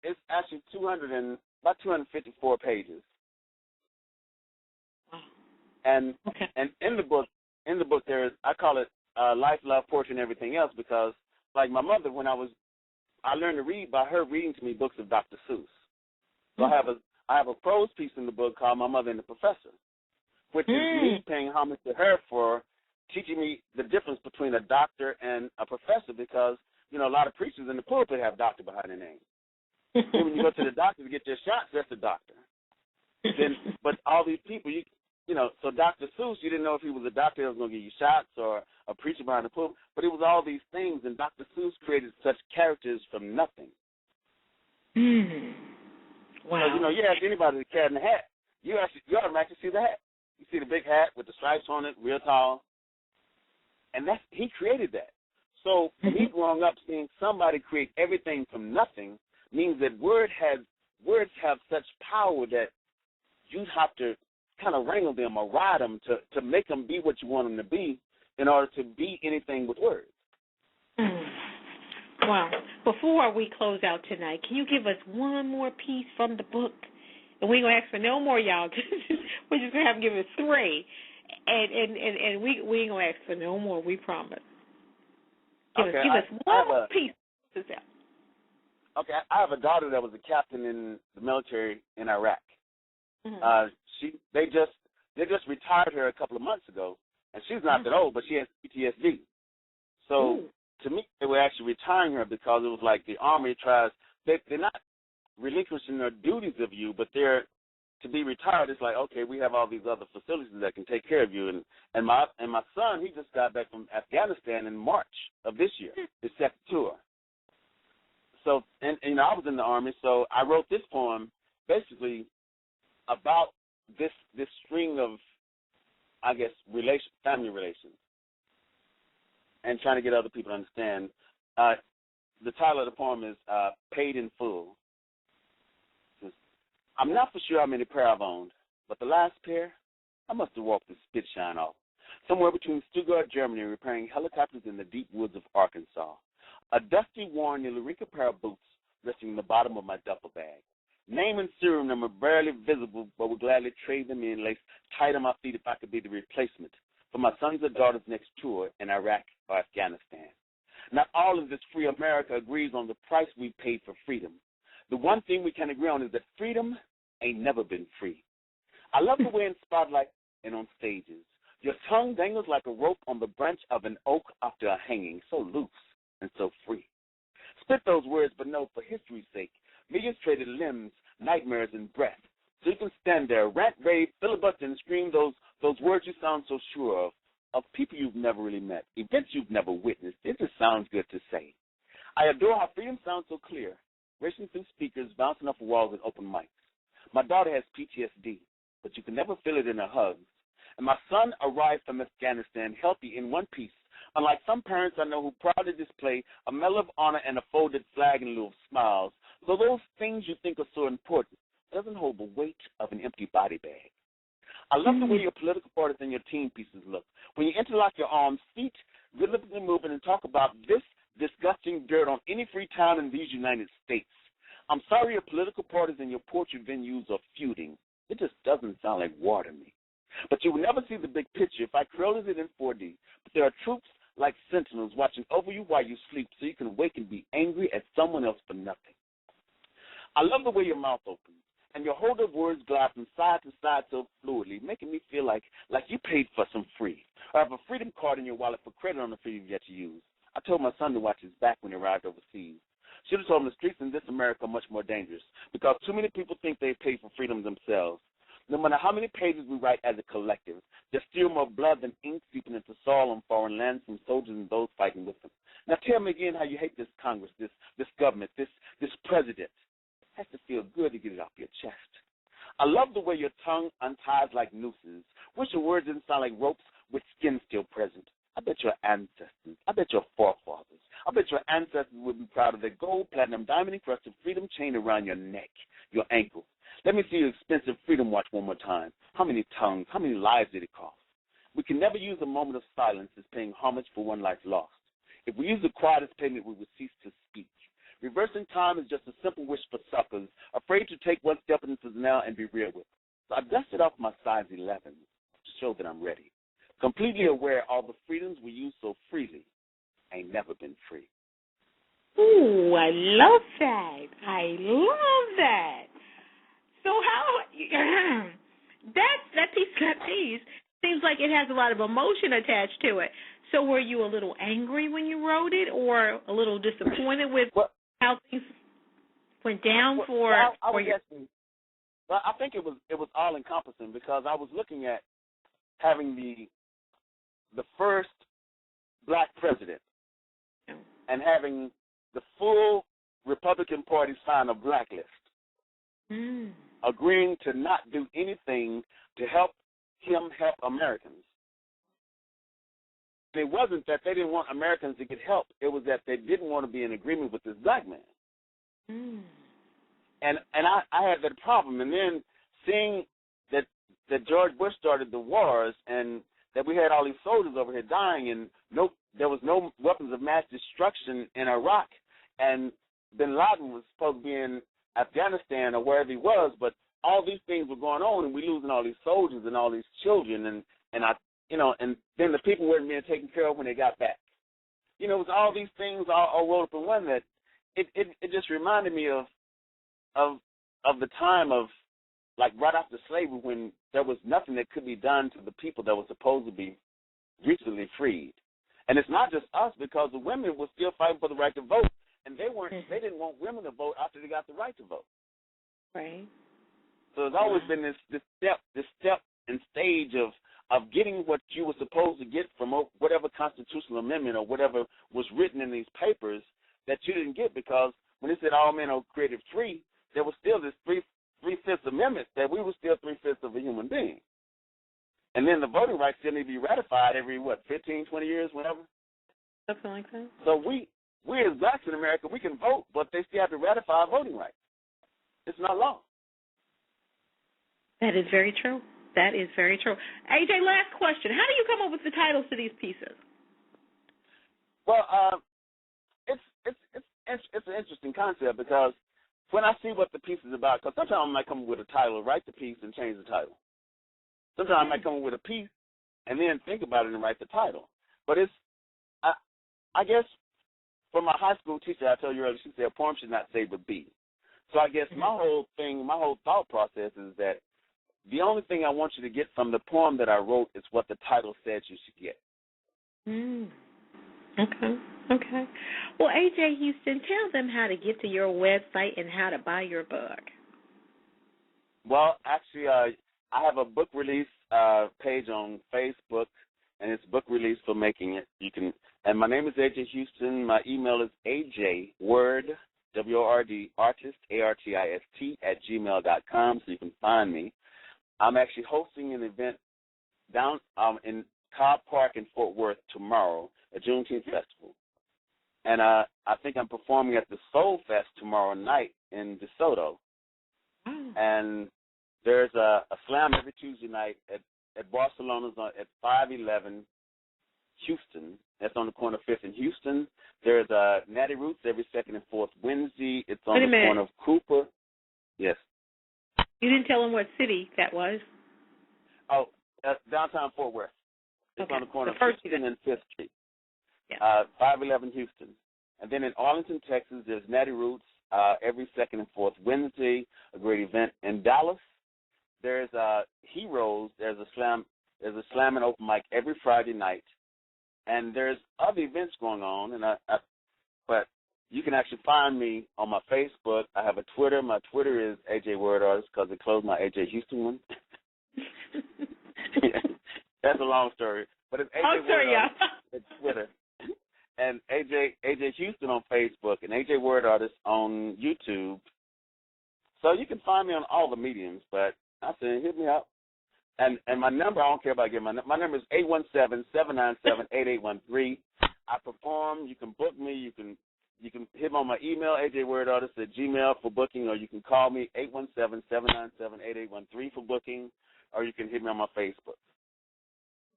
Speaker 6: It's actually 254 pages. And in the book there is, I call it life, love, poetry, and everything else, because like my mother, I learned to read by her reading to me books of Dr. Seuss. So I have a prose piece in the book called My Mother and the Professor, which is me paying homage to her for teaching me the difference between a doctor and a professor, because, you know, a lot of preachers in the pulpit have doctor behind their name. Then when you go to the doctor to get your shots, that's a doctor. But all these people, you know, so Dr. Seuss, you didn't know if he was a doctor that was going to give you shots or a preacher behind the pulpit, but it was all these things, and Dr. Seuss created such characters from nothing.
Speaker 5: Wow.
Speaker 6: So, you know, you ask anybody the cat in the hat, you automatically see the hat. You see the big hat with the stripes on it, real tall, and he created that. So me growing up seeing somebody create everything from nothing means that words have such power that you have to kind of wrangle them or ride them to make them be what you want them to be, in order to be anything with words.
Speaker 5: Wow. Before we close out tonight, can you give us one more piece from the book? And we ain't gonna ask for no more, y'all. We're just gonna have to give it 3, and we ain't gonna ask for no more. We promise. Give us one more piece.
Speaker 6: Okay, I have a daughter that was a captain in the military in Iraq.
Speaker 5: Mm-hmm.
Speaker 6: They just retired her a couple of months ago, and she's not that old, but she has PTSD. So to me, they were actually retiring her because it was like the Army tries. They're not relinquishing their duties of you, but to be retired, it's like, okay, we have all these other facilities that can take care of you. And my son, he just got back from Afghanistan in March of this year, his second tour. So, and I was in the Army, so I wrote this poem basically about this string of, I guess, family relations, and trying to get other people to understand. The title of the poem is Paid in Full. I'm not for sure how many pair I've owned, but the last pair, I must have walked the spit shine off. Somewhere between Stuttgart, Germany, repairing helicopters in the deep woods of Arkansas. A dusty, worn, Nilurica pair of boots resting in the bottom of my duffel bag. Name and serial number barely visible, but would gladly trade them in, laced tight on my feet if I could be the replacement for my sons or daughters' next tour in Iraq or Afghanistan. Not all of this free America agrees on the price we paid for freedom. The one thing we can agree on is that freedom ain't never been free. I love the way in spotlight and on stages, your tongue dangles like a rope on the branch of an oak after a hanging, so loose and so free. Spit those words, but know for history's sake, millions traded limbs, nightmares, and breath. So you can stand there, rant, rave, filibuster, and scream those words you sound so sure of people you've never really met, events you've never witnessed. It just sounds good to say. I adore how freedom sounds so clear, racing through speakers, bouncing off walls and open mics. My daughter has PTSD, but you can never feel it in her hugs. And my son arrived from Afghanistan healthy in one piece, unlike some parents I know who proudly display a medal of honor and a folded flag in lieu of smiles. So those things you think are so important doesn't hold the weight of an empty body bag. I love the way your political parties and your team pieces look. When you interlock your arms, feet, rhythmically moving, and talk about this disgusting dirt on any free town in these United States. I'm sorry your political parties and your poetry venues are feuding. It just doesn't sound like war to me. But you will never see the big picture if I created it in 4D. But there are troops like sentinels watching over you while you sleep so you can wake and be angry at someone else for nothing. I love the way your mouth opens and your hold of words glide from side to side so fluidly, making me feel like you paid for some free, or have a freedom card in your wallet for credit on the freedom yet to use. I told my son to watch his back when he arrived overseas. Should have told him the streets in this America are much more dangerous because too many people think they pay for freedom themselves. No matter how many pages we write as a collective, there's still more blood than ink seeping into soil on foreign lands from soldiers and those fighting with them. Now tell me again how you hate this Congress, this government, this president. It has to feel good to get it off your chest. I love the way your tongue unties like nooses. Wish your words didn't sound like ropes with skin still present. I bet your ancestors, I bet your forefathers, I bet your ancestors would be proud of their gold, platinum, diamond-encrusted freedom chain around your neck, your ankle. Let me see your expensive freedom watch one more time. How many tongues, how many lives did it cost? We can never use a moment of silence as paying homage for one life lost. If we use the quietest payment, we would cease to speak. Reversing time is just a simple wish for suckers, afraid to take one step into the now and be real with. So I dusted off my size 11 to show that I'm ready. Completely aware all the freedoms we use so freely ain't never been free.
Speaker 5: Ooh, I love that. I love that. So how that piece seems like it has a lot of emotion attached to it. So were you a little angry when you wrote it, or a little disappointed with how things went down
Speaker 6: I think it was all encompassing because I was looking at having the first black president and having the full Republican Party sign a blacklist, agreeing to not do anything to help him help Americans. And it wasn't that they didn't want Americans to get help. It was that they didn't want to be in agreement with this black man. And I had that problem. And then seeing that George Bush started the wars and that we had all these soldiers over here dying, and there was no weapons of mass destruction in Iraq, and bin Laden was supposed to be in Afghanistan or wherever he was, but all these things were going on, and we losing all these soldiers and all these children, and then the people weren't being taken care of when they got back. It was all these things all rolled up in one that it just reminded me of the time of, like, right after slavery, when there was nothing that could be done to the people that were supposed to be recently freed. And it's not just us, because the women were still fighting for the right to vote, and they didn't want women to vote after they got the right to vote.
Speaker 5: Right.
Speaker 6: So there's always been this step and stage of getting what you were supposed to get from whatever constitutional amendment or whatever was written in these papers that you didn't get, because when they said all men are created free, there was still this three-fifths amendment that we were still three-fifths of a human being. And then the voting rights still need to be ratified every, 15, 20 years, whatever?
Speaker 5: Something like that.
Speaker 6: So we as blacks in America, we can vote, but they still have to ratify our voting rights. It's not law.
Speaker 5: That is very true. That is very true. AJ, last question. How do you come up with the titles to these pieces?
Speaker 6: Well, it's an interesting concept, because when I see what the piece is about, because sometimes I might come up with a title, write the piece, and change the title. Sometimes I might come up with a piece and then think about it and write the title. But I guess, from my high school teacher, I told you earlier, she said, a poem should not say but be. So I guess my whole thought process is that the only thing I want you to get from the poem that I wrote is what the title said you should get.
Speaker 5: Okay. Well, AJ Houston, tell them how to get to your website and how to buy your book.
Speaker 6: Well, actually, I have a book release page on Facebook, and it's book release for Making It. And my name is AJ Houston. My email is ajword, W-O-R-D, artist, A-R-T-I-S-T, @gmail.com, so you can find me. I'm actually hosting an event down in Cobb Park in Fort Worth tomorrow, a Juneteenth festival. And I think I'm performing at the Soul Fest tomorrow night in DeSoto. And there's a slam every Tuesday night at Barcelona's at 511 Houston. That's on the corner of 5th and Houston. There's Natty Roots every second and fourth Wednesday. It's on the corner of Cooper. Yes.
Speaker 5: You didn't tell them what city that was?
Speaker 6: Oh, downtown Fort Worth. It's on the corner of 15th and 5th Street.
Speaker 5: Yeah.
Speaker 6: 511 Houston. And then in Arlington, Texas, there's Natty Roots every second and fourth Wednesday, a great event. In Dallas, there's Heroes. There's a slam and open mic every Friday night. And there's other events going on, but you can actually find me on my Facebook. I have a Twitter. My Twitter is AJ Word Artist, because they closed my AJ Houston one. That's a long story. But it's AJ Word Artist at Twitter. And AJ Houston on Facebook, and AJ Word Artist on YouTube. So you can find me on all the mediums, but I said, hit me up. And my number, I don't care about giving my number is 817-797-8813. I perform. You can book me. You can hit me on my email, ajwordartist @gmail for booking, or you can call me 817-797-8813 for booking, or you can hit me on my Facebook.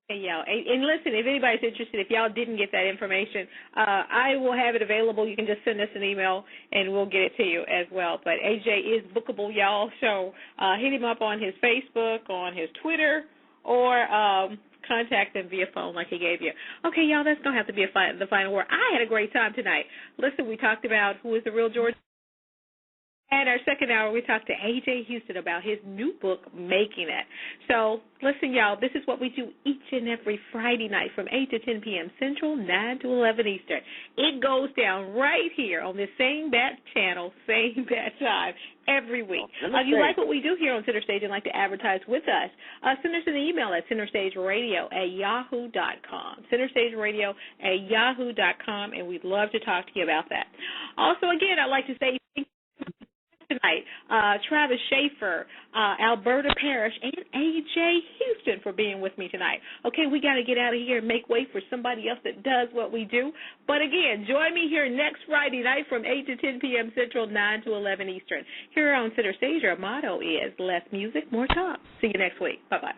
Speaker 5: Hey, y'all. And listen, if anybody's interested, if y'all didn't get that information, I will have it available. You can just send us an email, and we'll get it to you as well. But AJ is bookable, y'all, so hit him up on his Facebook, on his Twitter, or contact him via phone like he gave you. Okay, y'all, that's going to have to be the final word. I had a great time tonight. Listen, we talked about who is the real George. And our second hour, we talked to AJ Houston about his new book, Making It. So, listen, y'all, this is what we do each and every Friday night from 8 to 10 p.m. Central, 9 to 11 Eastern. It goes down right here on this same bat channel, same bat time, every week. If you like what we do here on Center Stage and like to advertise with us, send us an email at centerstageradio@yahoo.com. Centerstageradio@yahoo.com, and we'd love to talk to you about that. Also, again, I'd like to say tonight, Travis Schaefer, Alberta Parrish, and AJ Houston for being with me tonight. Okay, we got to get out of here and make way for somebody else that does what we do. But again, join me here next Friday night from 8 to 10 p.m. Central, 9 to 11 Eastern. Here on Center Stage, our motto is less music, more talk. See you next week. Bye-bye.